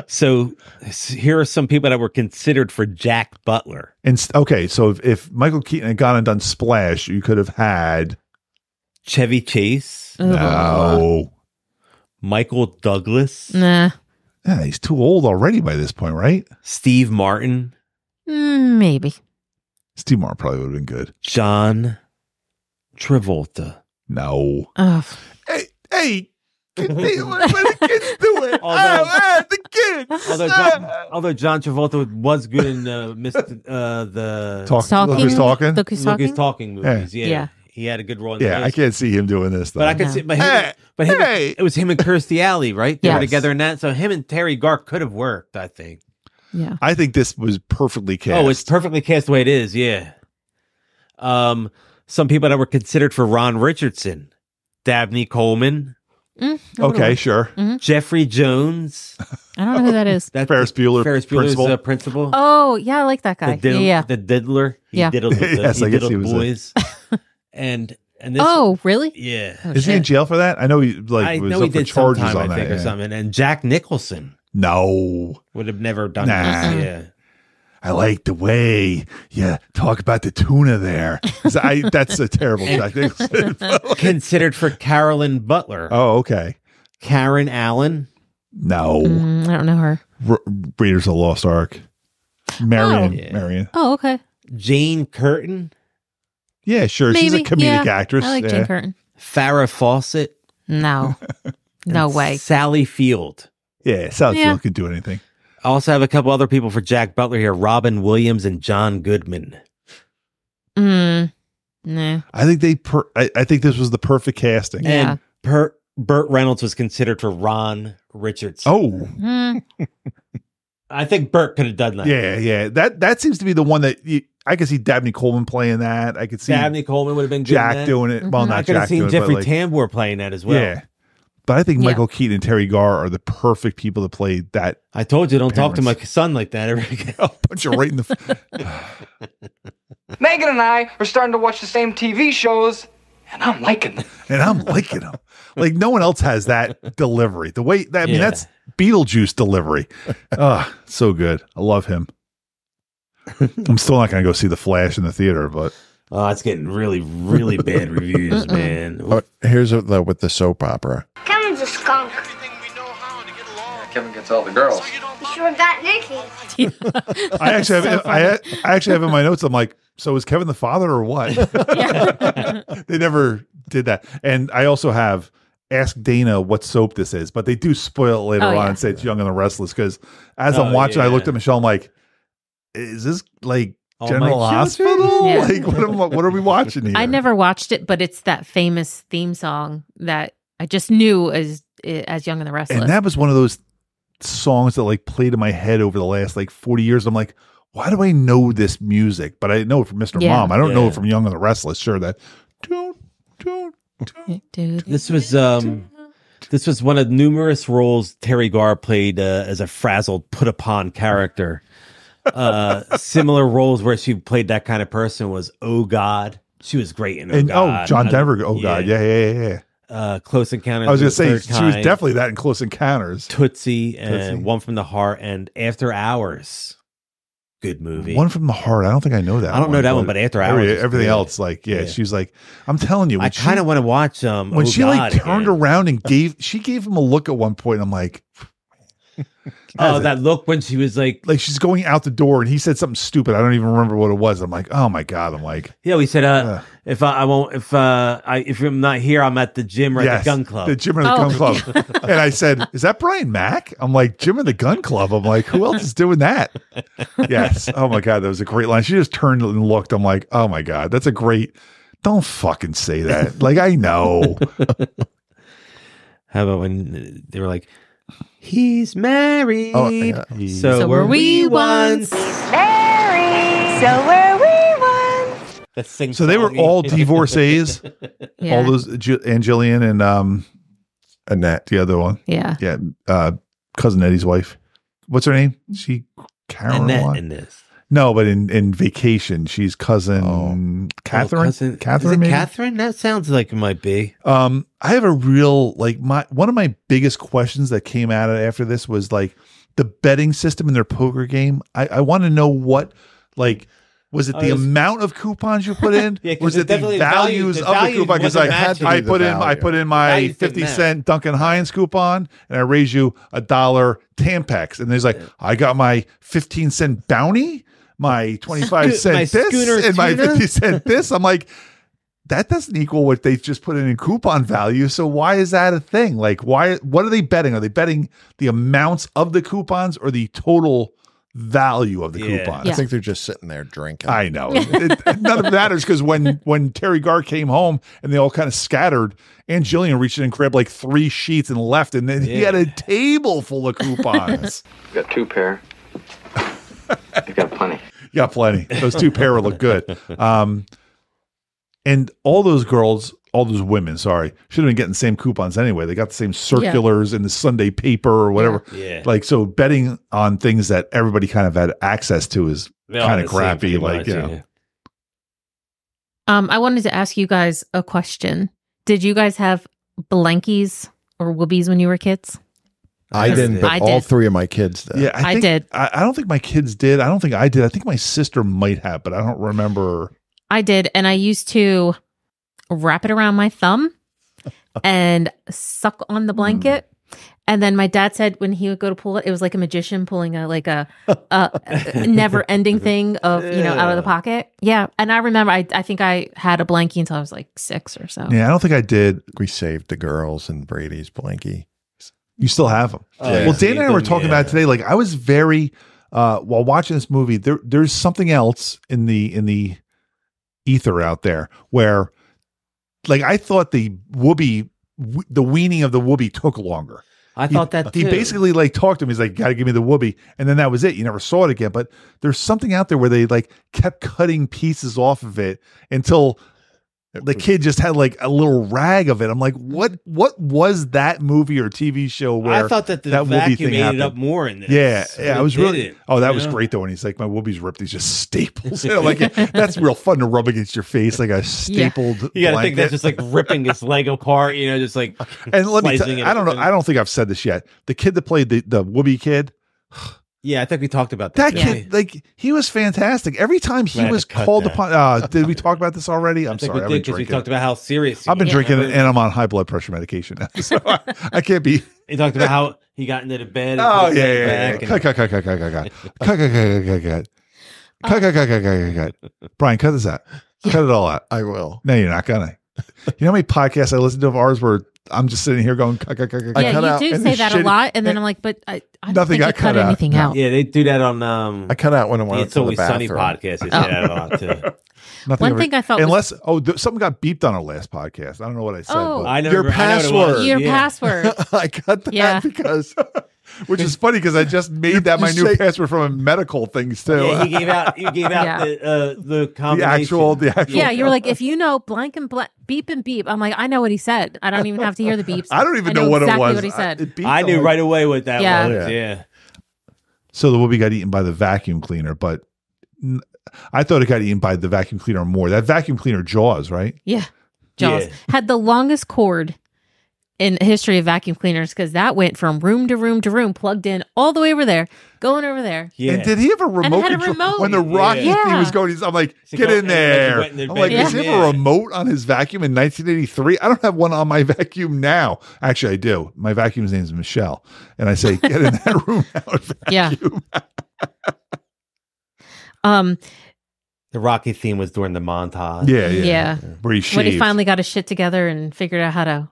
So here are some people that were considered for Jack Butler. And okay, so if Michael Keaton had gone and done Splash, you could have had Chevy Chase, no. Michael Douglas, Nah. Yeah, he's too old already by this point, right? Steve Martin, Maybe. Steve Martin probably would have been good. John Travolta. No. Oh, Hey, let the kids do it. Although- The kids. Although John Travolta was good in the Look who's talking. Look who's Look Who's talking. Talking movies. Yeah. Yeah. He had a good role in Yeah, those. I can't see him doing this though. But I could No. see, Hey, it was him and Kirstie Alley, right? They were Yes. together in that. So him and Terry Garr could have worked, I think. Yeah. I think this was perfectly cast. Oh, it's perfectly cast the way it is. Yeah. Some people that were considered for Ron Richardson, Dabney Coleman, okay, sure. Jeffrey Jones. I don't know who that is. That's Ferris Bueller, Ferris Bueller's principal. principal. Oh, yeah, I like that guy. Yeah. The diddler. He Yeah. diddled the, Yes, he I guess diddled he was boys. and this. Oh, really? Yeah. Oh, Is he in shit. jail for that? I know he I was know he up for did some charges time, on I think, that. or yeah. something. And Jack Nicholson No, would have never done Nah. this. Yeah. I like the way you talk about the tuna there. That's a terrible Jack Nicholson. Considered for Carolyn Butler. Oh, okay. Karen Allen. No. I don't know her. Raiders of the Lost Ark. Marion. Yeah. Marion. Oh, okay. Jane Curtin. Yeah, sure. She's a Maybe. comedic Yeah, actress. I like yeah. Jane Curtin. Farrah Fawcett, No. No way. Sally Field. Yeah, South Yeah. Field could do anything. I also have a couple other people for Jack Butler here: Robin Williams and John Goodman. Nah. I think I think this was the perfect casting. Yeah. And Burt Reynolds was considered for Ron Richards. Oh, I think Burt could have done that. yeah. That seems to be the one that I could see Dabney Coleman playing that. I could see Dabney Coleman would have been good in Jack that. doing it. Well, I not could have Jack seen doing Jeffrey it, but like, Tambor playing that as well. yeah. But I think Yeah. Michael Keaton and Terry Garr are the perfect people to play that. I told you, don't talk to my Parents. son like that ever again. I'll punch you right in the. Megan and I are starting to watch the same TV shows, and I'm liking them. And I'm liking them. Like no one else has that delivery. The way that I mean, Yeah. that's Beetlejuice delivery. So good. I love him. I'm still not going to go see The Flash in the theater, but Oh, it's getting really, really bad reviews, man. Oh, here's with the soap opera. Kevin's a skunk. Kevin gets all the girls. He sure got Nikki. I actually have I actually have in my notes. I'm like, so is Kevin the father or what? They never did that. And I also have ask Dana what soap this is, but they do spoil it later Oh, on yeah. and say it's Young and the Restless. Because as I'm Oh, watching, I yeah. looked at Michelle. I'm like, is this like All General My Children? Hospital? Yeah. Like what are we watching here? I never watched it, but it's that famous theme song that I just knew as Young and the Restless. And that was one of those songs that like played in my head over the last like 40 years. I'm like, why do I know this music? But I know it from Mr. Yeah. Mom. I don't know Yeah. it from Young and the Restless. Sure, that. Dude. This was one of numerous roles Terry Garr played as a frazzled, put upon character. Similar roles where she played that kind of person was Oh God. She was great in Oh And God. John Denver. Oh God, yeah. Close Encounters. I was gonna of the say Third she was Kind, definitely that in Close Encounters. Tootsie and Tootsie. One from the Heart and After Hours. Good movie. One from the Heart. I don't think I know that. I don't know that one, but After Hours is everything good. else, like Yeah. she's like, I'm telling you, I kind of want to watch when Oh she God like turned again. around and gave him a look at one point. I'm like, Oh, that look when she was like she's going out the door and he said something stupid. I don't even remember what it was. I'm like, oh my God. I'm like, yeah, we said if I'm not here, I'm at the gym or at the gun club. The Gym or the Gun Club. And I said, is that Brian Mack? I'm like, Gym or the Gun Club. I'm like, who else is doing that? Yes. Oh my God. That was a great line. She just turned and looked. I'm like, oh my God. That's a great, don't fucking say that. Like, I know. How about when they were like, he's married. Oh, yeah. So were we once. Mary, so were we once. That sing So they were song. all divorcees. Yeah. All those, Angelian and Annette. the other one. Yeah. Yeah. Cousin Eddie's wife. What's her name? She Karen. Annette what? in this. No, but in Vacation, she's cousin Catherine. Cousin, Catherine, is it maybe? Catherine? That sounds like it might be. I have a real one of my biggest questions that came out after this was like the betting system in their poker game. I want to know what was it the it's- amount of coupons you put in? Yeah, 'cause was it it's the definitely values the of the value coupon? Because wasn't like matching. I the put value. in my Values didn't 50-cent Duncan Hines coupon and I raise you $1 Tampax. And there's like, I got my 15-cent Bounty, my 25-cent my this, schooner and my tuna. 50-cent this. I'm like, that doesn't equal what they just put in coupon value. So why is that a thing? Like, what are they betting? Are they betting the amounts of the coupons or the total value of the Yeah. coupons? I think they're just sitting there drinking. I know. None of it matters because when Terry Garr came home and they all kind of scattered, Aunt Jillian reached in and grabbed like 3 sheets and left, and then he had a table full of coupons. Got 2 pair. You got plenty. You got plenty. Those 2 pair would look good. And all those women, should have been getting the same coupons anyway. They got the same circulars in the Sunday paper or whatever. Yeah. Like, so betting on things that everybody kind of had access to is They all kind the of same crappy. pretty Like, much, you know. yeah. I wanted to ask you guys a question. Did you guys have blankies or whoobies when you were kids? I didn't, but I all did. 3 of my kids did. Yeah, I think- did. I don't think my kids did. I don't think I did. I think my sister might have, but I don't remember. I did. And I used to wrap it around my thumb and suck on the blanket. And then my dad said when he would go to pull it, it was like a magician pulling a never ending thing of, out of the pocket. Yeah. And I remember, I think I had a blankie until I was like 6 or so. Yeah, I don't think I did. We saved the girls and Brady's blankie. You still have them. Yeah. Well, Dana and I were talking about it today. Like I was very, while watching this movie, there's something else in the ether out there where, like, I thought the weaning of the whoopee took longer. I thought that too. He basically like talked to him. He's like, "Got to give me the whoopee," and then that was it. You never saw it again. But there's something out there where they like kept cutting pieces off of it until the kid just had like a little rag of it. I'm like, what was that movie or TV show where I thought that whoopee vacuum thing ate happened? it up more in this. Yeah. I was really. It, that was great though. When he's like, my whoopee's ripped. He's just staples. Like that's real fun to rub against your face like a stapled. You got to blanket. think that's just like ripping this Lego apart. Just like. And let me. I don't know. I don't think I've said this yet. The kid that played the whoopee kid. Yeah, I think we talked about that kid. Like he was fantastic. Every time he was called upon. Did we talk about this already? I'm sorry. We did because we talked about how serious. I've been drinking and I'm on high blood pressure medication now, so I can't be. He talked about how he got into the bed. Oh yeah. Cut. Brian, cut this out. Cut it all out. I will. No, you're not gonna. You know how many podcasts I listen to of ours where I'm just sitting here going, yeah, you do say that a lot, and then I'm like, but I don't nothing think got cut out. anything out. Yeah, they do that on. I cut out when I went It's to the Always Sunny bathroom. podcast. They say that a lot too. One thing I felt unless something got beeped on our last podcast. I don't know what I said. Oh. But I know Your password. Your password. I cut that because which is funny because I just made that my Just new say- password from medical things too. Yeah, he gave out the combination. the actual. Yeah, you were like, if you know blank and blank, beep and beep. I'm like, I know what he said. I don't even have to hear the beeps. I don't even know what exactly it was. what he said. It beeped I knew on- right away what that Yeah. was. Yeah. So the whoopee got eaten by the vacuum cleaner, but I thought it got eaten by the vacuum cleaner more. That vacuum cleaner Jaws, right? Yeah. Jaws Yeah. had the longest cord in history of vacuum cleaners because that went from room to room to room, plugged in all the way over there, going over there. Yeah. And did he have a remote had a control? remote. When the Rocky Yeah. thing was going? I'm like, So get go- in there. and I'm went like, in does there, he have a yeah. remote on his vacuum in 1983? I don't have one on my vacuum now. Actually, I do. My vacuum's name is Michelle. And I say, get in that room now and vacuum. Yeah. The Rocky theme was during the montage. Yeah. Where he shaved. When he finally got his shit together and figured out how to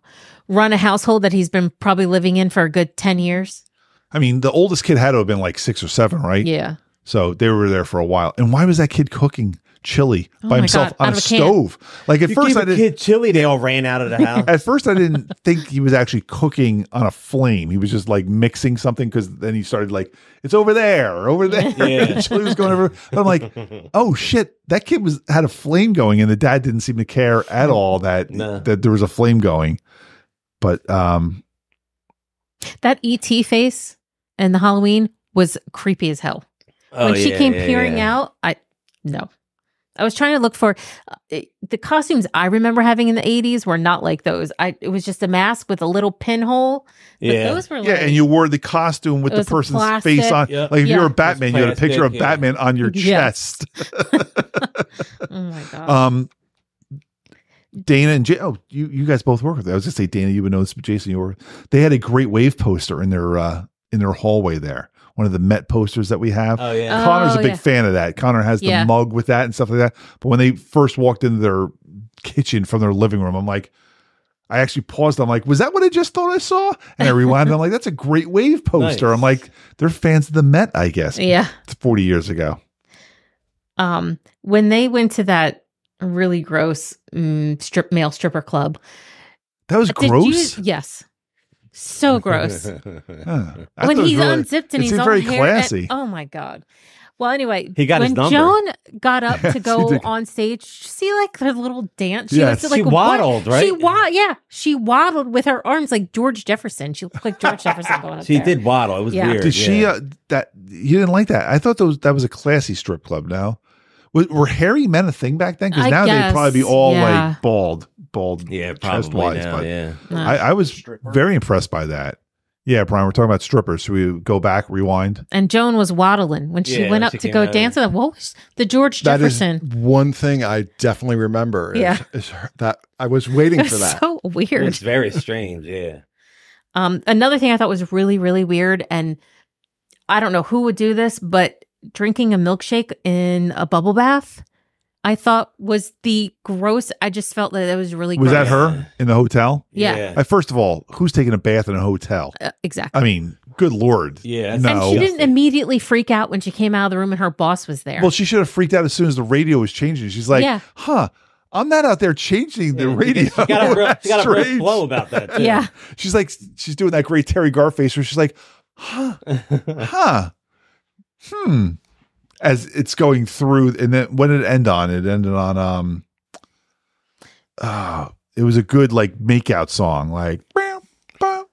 run a household that he's been probably living in for a good 10 years. I mean, the oldest kid had to have been like 6 or 7, right? Yeah. So they were there for a while. And why was that kid cooking chili Oh by my himself God, on out a of a can. stove? Like at You first gave I a didn't. kid chili, they all ran out of the house. At first, I didn't think he was actually cooking on a flame. He was just like mixing something because then he started like, it's over there, over there. Yeah. The chili was going over. I'm like, oh shit, that kid had a flame going, and the dad didn't seem to care at all that No. that there was a flame going. But That ET face in the Halloween was creepy as hell. When she came peering out, no. I was trying to look for the costumes I remember having in the 80s were not like those. It was just a mask with a little pinhole. But Yeah. those were like, yeah, and you wore the costume with It the was a person's plastic- face on. Yeah. Like if you Yeah. were Batman, you had a picture of plastic, yeah. Batman on your Yeah. chest. oh my God. Dana and you guys both work with it. I was gonna say Dana, you would know this, but Jason, you were. They had a great wave poster in their hallway there. One of the Met posters that we have. Oh, yeah. Connor's a big yeah. fan of that. Connor has the Yeah. mug with that and stuff like that. But when they first walked into their kitchen from their living room, I'm like, I actually paused. I'm like, was that what I just thought I saw? And I rewound. I'm like, that's a great wave poster. Nice. I'm like, they're fans of the Met, I guess. Yeah. It's 40 years ago. When they went to that really gross male stripper club. That was Did gross. yes. So gross. Huh. I When thought it was he's really- unzipped and it he's seemed all very hair and- classy. oh my God. Well, anyway, He got his when number. Joan got up Yes, to he go did. on stage, see like her little dance. Yes. was like She waddled, right? She waddled with her arms like George Jefferson. She looked like George Jefferson going up She there. did waddle. It was Yeah. weird. Did she? That you didn't like that? I thought that was a classy strip club. Now, were hairy men a thing back then? Because I now they'd guess, probably be all yeah. like bald, Yeah, chest probably wise. now, But yeah. I was very impressed by that. Yeah, Brian, we're talking about strippers. Should we go back, rewind? And Joan was waddling when she Yeah, went up she to came go out. dance with them. What was the George That is Jefferson? one thing I definitely remember. Yeah. Is that I was waiting It for was that. so weird. It's very strange. Yeah. Another thing I thought was really, really weird, and I don't know who would do this, but drinking a milkshake in a bubble bath, I thought was the gross. I just felt that it was really Was gross. that her in the hotel? Yeah. First of all, who's taking a bath in a hotel? Exactly. I mean, good Lord. Yeah. No. And she didn't immediately freak out when she came out of the room and her boss was there. Well, she should have freaked out as soon as the radio was changing. She's like, I'm not out there changing the radio. She got a real Strange. flow about that, too. Yeah. She's like, she's doing that great Terry Garr face where she's like, as it's going through. And then when did it end on? It ended on, it was a good like makeout song. Like,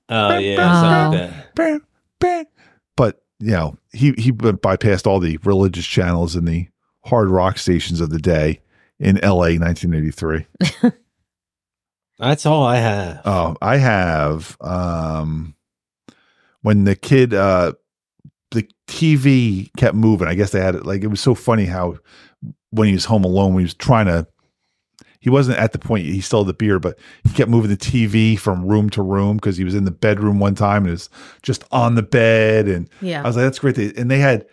Oh, yeah. Something like that. but you know, he bypassed all the religious channels and the hard rock stations of the day in LA 1983. That's all I have. Oh, I have when the kid the TV kept moving. I guess they had it like it was so funny how when he was home alone, when he was trying to he wasn't at the point he still had the beer, but he kept moving the TV from room to room because he was in the bedroom one time and it was just on the bed. And I was like, that's great. And they had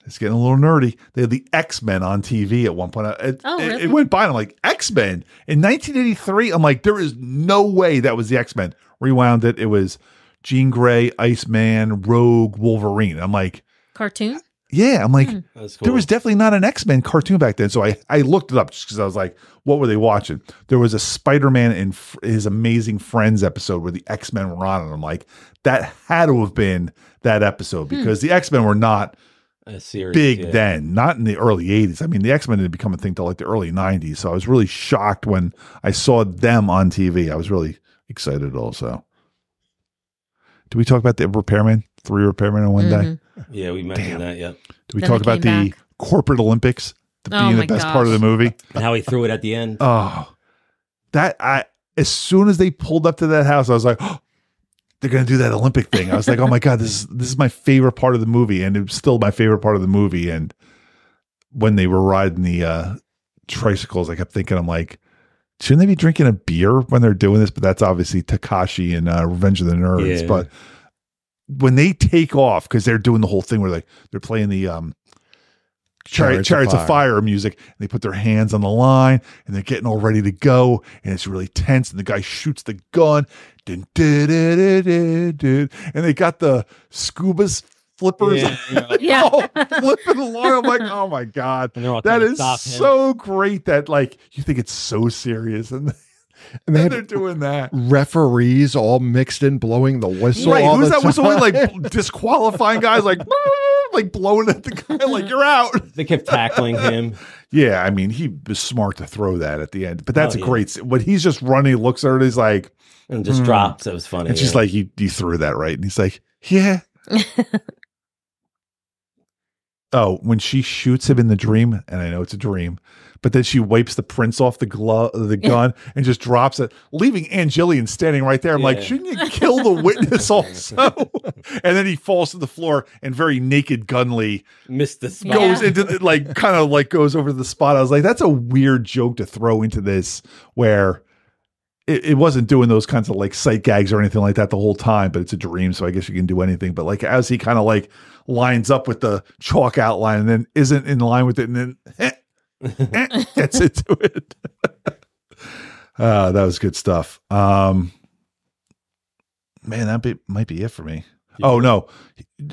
it's getting a little nerdy. They had the X-Men on TV at one point. Really? It went by and I'm like, X-Men in 1983. I'm like, there is no way that was the X-Men. Rewound it. It was Jean Grey, Iceman, Rogue, Wolverine. I'm like, cartoon? Yeah. I'm like, That's cool. there was definitely not an X-Men cartoon back then. So I looked it up just because I was like, what were they watching? There was a Spider-Man and his Amazing Friends episode where the X-Men were on. And I'm like, that had to have been that episode because the X-Men were not a series, big then, not in the early 80s. I mean, the X-Men didn't become a thing till like the early 90s. So I was really shocked when I saw them on TV. I was really excited also. Did we talk about the repairmen? 3 repairmen in one day? Yeah, we mentioned that, yep. Did we Then talk they about came the back. corporate Olympics being the my best part of the gosh. movie? And how he threw it at the end. Oh, as soon as they pulled up to that house, I was like, oh, they're going to do that Olympic thing. I was like, oh my God, this is my favorite part of the movie. And it was still my favorite part of the movie. And when they were riding the tricycles, I kept thinking, I'm like, shouldn't they be drinking a beer when they're doing this? But that's obviously Takashi and Revenge of the Nerds. Yeah. But when they take off, because they're doing the whole thing where they're playing the Chariots of Fire music, and they put their hands on the line and they're getting all ready to go, and it's really tense, and the guy shoots the gun, and they got the scuba flippers flipping along. I'm like, oh my God, that is so great that like you think it's so serious, and they they're doing that. Referees all mixed in, blowing the whistle. Right, all who's the that whistle? time. Like disqualifying guys, like blowing at the guy, like you're out. They kept tackling him. Yeah, I mean, he was smart to throw that at the end, but that's Oh, yeah. great. When he's just running, he looks at her, and he's like, And just drops. That was funny. and she's like, you threw that right, and he's like, yeah. Oh, when she shoots him in the dream, and I know it's a dream, but then she wipes the prints off the gun, and just drops it, leaving Angelian standing right there. I'm like, shouldn't you kill the witness also? And then he falls to the floor, and very naked Gunley missed the spot. goes into the, like kind of like goes over to the spot. I was like, that's a weird joke to throw into this where it wasn't doing those kinds of like sight gags or anything like that the whole time, but it's a dream, so I guess you can do anything. But like as he kind of like lines up with the chalk outline and then isn't in line with it, and then gets into it. That was good stuff. Man, might be it for me. Yeah. Oh no,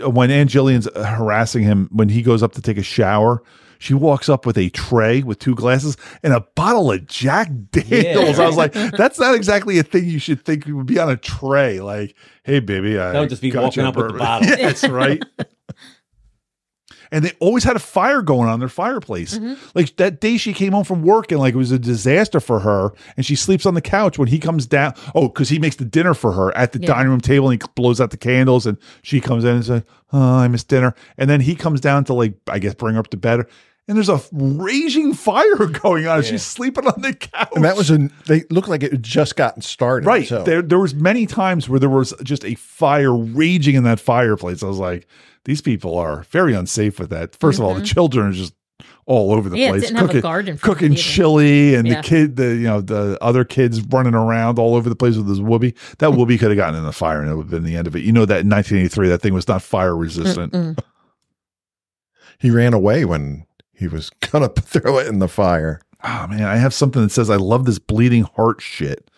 when Angelian's harassing him, when he goes up to take a shower, she walks up with a tray with 2 glasses and a bottle of Jack Daniels. Yeah. I was like, that's not exactly a thing you should think would be on a tray. Like, hey, baby, That would just be got walking your up with the bourbon. bottle. Yes, right. And they always had a fire going on in their fireplace. Like that day she came home from work and like it was a disaster for her. And she sleeps on the couch when he comes down. Oh, because he makes the dinner for her at the dining room table and he blows out the candles and she comes in and says, oh, I miss dinner. And then he comes down to like, I guess, bring her up to bed. And there's a raging fire going on. She's sleeping on the couch. And that was they looked like it had just gotten started. Right. So. There was many times where there was just a fire raging in that fireplace. I was like, these people are very unsafe with that. First of all, the children are just all over the Yeah, it place. didn't have a garden for the cooking theater. chili, and Yeah. the other kids running around all over the place with this whoopee. That whoopee could have gotten in the fire, and it would have been the end of it. You know that in 1983, that thing was not fire resistant. Mm-mm. He ran away when he was gonna throw it in the fire. Oh man, I have something that says I love this bleeding heart shit.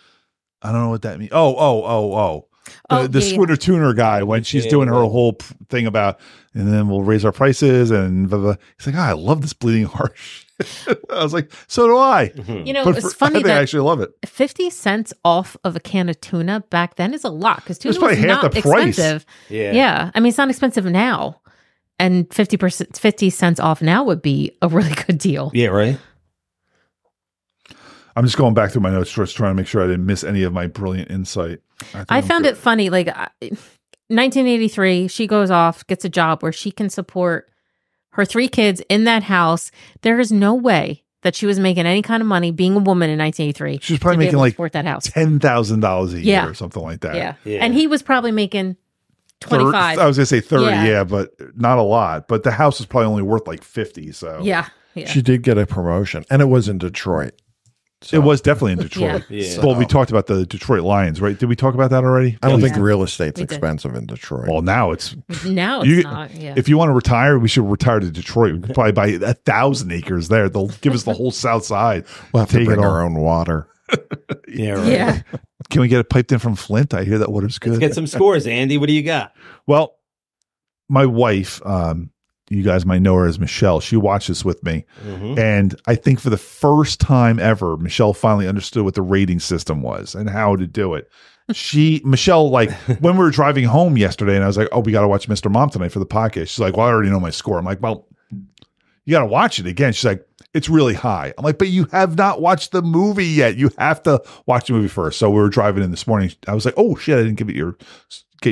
I don't know what that means. Oh. The yeah. Squinter Tuner guy, when she's doing her whole thing about, and then we'll raise our prices and blah, blah. He's like, I love this bleeding heart shit. I was like, so do I. You know, But it's I funny think I that actually love it. 50 cents off of a can of tuna back then is a lot because tuna It's probably was half not the price. expensive. Yeah. I mean, it's not expensive now. And 50 cents off now would be a really good deal. Yeah, right. I'm just going back through my notes, just trying to make sure I didn't miss any of my brilliant insight. I found it funny. Like 1983, she goes off, gets a job where she can support her 3 kids in that house. There is no way that she was making any kind of money being a woman in 1983. She was probably to be making able to like support that house. $10,000 a Yeah. year or something like that. Yeah. Yeah. And he was probably making 25. I was going to say 30, Yeah. yeah, but not a lot. But the house was probably only worth like 50. So Yeah. She did get a promotion, and it was in Detroit. So it was definitely in Detroit. Yeah. Well, we talked about the Detroit Lions, right? Did we talk about that already? I don't Yeah. think real estate's We did. expensive in Detroit. Well, now it's Now it's You- not. Yeah. if you want to retire, we should retire to Detroit. We could probably buy 1,000 acres there. They'll give us the whole South Side. We'll have to Take bring it our all. own water. Yeah, right. Yeah. Can we get it piped in from Flint? I hear that water's good. Let's get some scores, Andy. What do you got? Well, my wife, you guys might know her as Michelle. She watched this with me. Mhm. And I think for the first time ever, Michelle finally understood what the rating system was and how to do it. Michelle, like when we were driving home yesterday and I was like, oh, we got to watch Mr. Mom tonight for the podcast. She's like, well, I already know my score. I'm like, well, you got to watch it again. She's like, it's really high. I'm like, but you have not watched the movie yet. You have to watch the movie first. So we were driving in this morning. I was like, oh shit, I didn't get your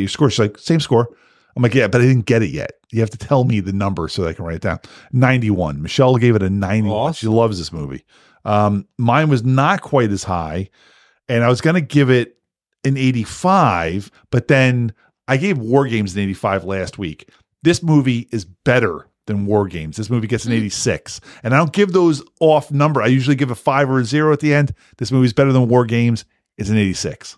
score. She's like, same score. I'm like, yeah, but I didn't get it yet. You have to tell me the number so that I can write it down. 91. Michelle gave it a 91. Awesome. She loves this movie. Mine was not quite as high, and I was going to give it an 85, but then I gave War Games an 85 last week. This movie is better than War Games. This movie gets an 86, and I don't give those off number. I usually give a 5 or a 0 at the end. This movie's better than War Games. It's an 86.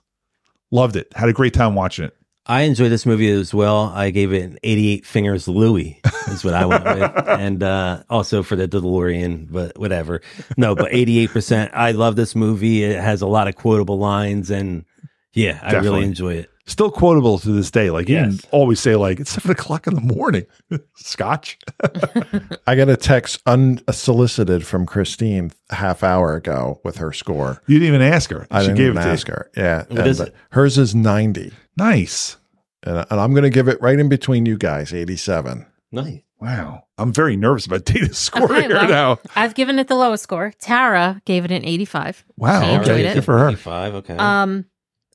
Loved it. Had a great time watching it. I enjoyed this movie as well. I gave it an 88 Fingers Louie is what I went with. And also for the DeLorean, but whatever. No, but 88%. I love this movie. It has a lot of quotable lines and yeah, I Definitely. really enjoy it. Still quotable to this day. Like you Yes. can always say like, it's 7 o'clock in the morning. Scotch. I got a text unsolicited from Christine a half hour ago with her score. You didn't even ask her. I She didn't gave even it to you. ask her. Yeah. What is and it? hers is 90. Nice. And I'm going to give it right in between you guys, 87. Nice. Wow. I'm very nervous about Dana's score Okay, here well, now. I've given it the lowest score. Tara gave it an 85. Wow. She Okay. enjoyed it. Good for her. 85, okay.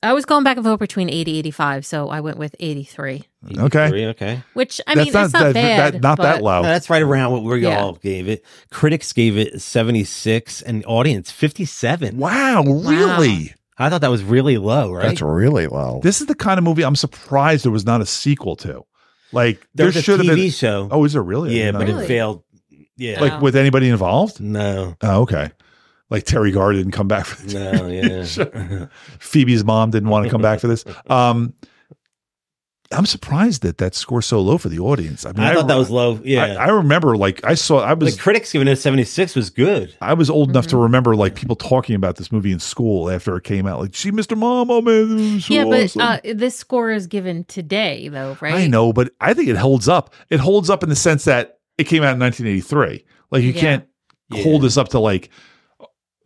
I was going back and forth between 80, 85, so I went with 83. Okay. 83, okay. Which I mean, it's not bad. not that but- low. That's right around what we Yeah. all gave it. Critics gave it 76 and audience 57. Wow. Really? I thought that was really low, right? That's really low. This is the kind of movie I'm surprised there was not a sequel to. Like there There's a should have TV been. show. Oh, is there really? I yeah, didn't but know. Really? it failed. Yeah. Like with anybody involved? no. Oh, okay. Like Terry Garr didn't come back for this. No, yeah. Phoebe's mom didn't want to come back for this. I'm surprised that score's so low for the audience. I mean, I thought that was low. Yeah. I remember like I was the critics giving it 76 was good. I was old enough Mm-hmm. to remember like people talking about this movie in school after it came out. Like, see Mr. Mom, oh man, this was so Yeah, but awesome." this score is given today, though, right? I know, but I think it holds up. It holds up in the sense that it came out in 1983. Like you Yeah. can't hold this up to like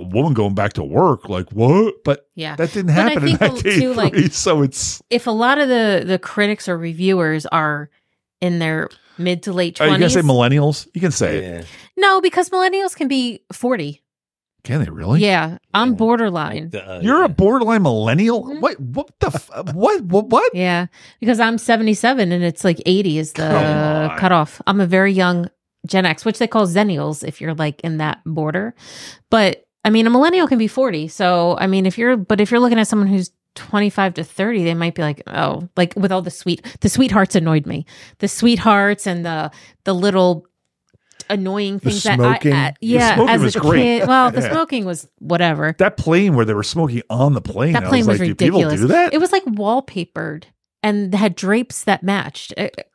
a woman going back to work. Like what? But Yeah. that didn't But I happen in think, too, 1983. like- so it's If a lot of the critics or reviewers are in their mid to late are you gonna 20s. say millennials? You can say it. Yeah. No, because millennials can be 40. Can they really? Yeah, I'm borderline. You're yeah. a borderline millennial. Mhm. What the what? Yeah, because I'm 77 and it's like 80 is the Come on. cutoff. I'm a very young Gen X, which they call Zennials if you're like in that border. But I mean, a millennial can be 40. So I mean, if you're looking at someone who's 25 to 30, they might be like, oh, like with all the sweethearts annoyed me. The sweethearts and the little annoying things smoking. that smoking as was a great. kid. Well, the smoking was whatever. That plane where they were smoking on the plane. That I plane was like, do ridiculous. people do that? It was like wallpapered and had drapes that matched.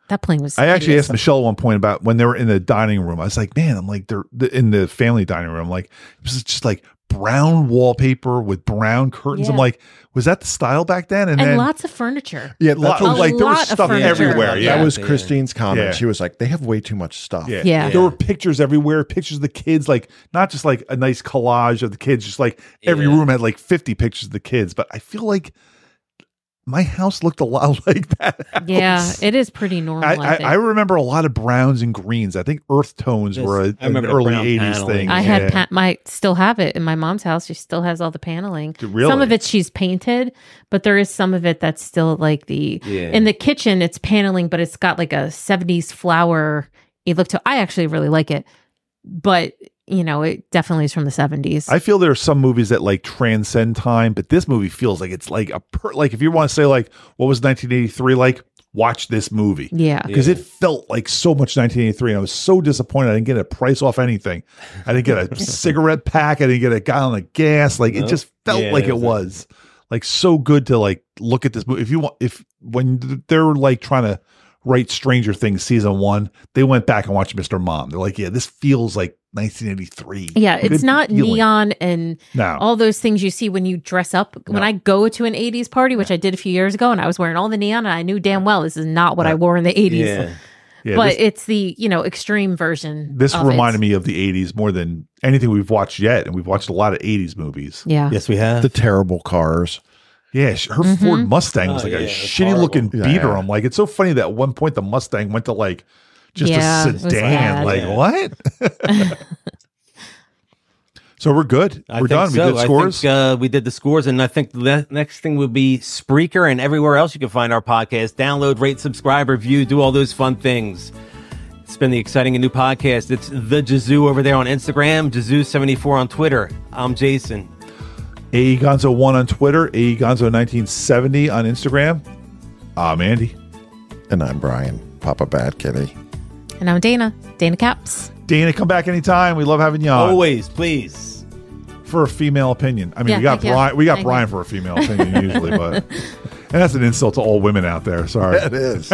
That plane was. I actually hideous. asked Michelle at one point about when they were in the dining room. I was like, man, I'm like, they're in the family dining room. Like, it was just like brown wallpaper with brown curtains. I'm Yeah. like, was that the style back then? And then lots of furniture. Yeah, lot, that's what, like there was lot of stuff furniture. everywhere. that Yeah. was Christine's comment. Yeah. She was like, they have way too much stuff. Yeah. Yeah. There were pictures everywhere, pictures of the kids, like not just like a nice collage of the kids, just like every room had like 50 pictures of the kids. But I feel like my house looked a lot like that house. Yeah, it is pretty normal. I think. I remember a lot of browns and greens. I think earth tones Yes, were I an remember the early brown 80s paneling. thing. I Yeah. had still have it in my mom's house. She still has all the paneling. Really? Some of it she's painted, but there is some of it that's still like in the kitchen. It's paneling, but it's got like a 70s flower look to. I actually really like it, but it definitely is from the 70s. I feel there are some movies that like transcend time, but this movie feels like it's like like if you want to say like what was 1983 like, watch this movie. Yeah. Because it felt like so much 1983, and I was so disappointed I didn't get a price off anything. I didn't get a cigarette pack. I didn't get a gallon of gas. Like it just felt like it was like so good to like look at this movie. When they're like trying to write Stranger Things season 1, they went back and watched Mr. Mom. They're like, yeah, this feels like 1983. Yeah, it's Good not feeling. neon and No. all those things you see when you dress up. When I go to an 80s party, which I did a few years ago, and I was wearing all the neon, and I knew damn well this is not what I wore in the 80s. Yeah, But it's the, extreme version. this of reminded it. me of the 80s more than anything we've watched yet, and we've watched a lot of 80s movies. Yeah. Yes, we have. The terrible cars. Yeah, her Ford Mustang was Oh, like yeah, a it was shitty looking horrible. beater. Yeah. I'm like, it's so funny that at one point the Mustang went to like just Yeah, a it was sedan. bad. Like, Yeah. what? So we're good. I We're think done. so. We did scores. I think, we did the scores, and I think the next thing would be Spreaker and everywhere else you can find our podcast. Download, rate, subscribe, review, do all those fun things. It's been the exciting and new podcast. It's The Jazoo over there on Instagram, Jazoo74 on Twitter. I'm Jason. AE Gonzo 1 on Twitter, AE Gonzo 1970 on Instagram. I'm Andy. And I'm Brian, Papa Bad Kitty. And I'm Dana Caps. Dana, come back anytime. We love having you on. Always, please. For a female opinion. I mean, Yeah, we got thank you. Brian. We got Thank Brian you. for a female opinion usually, but and that's an insult to all women out there. Sorry. It is.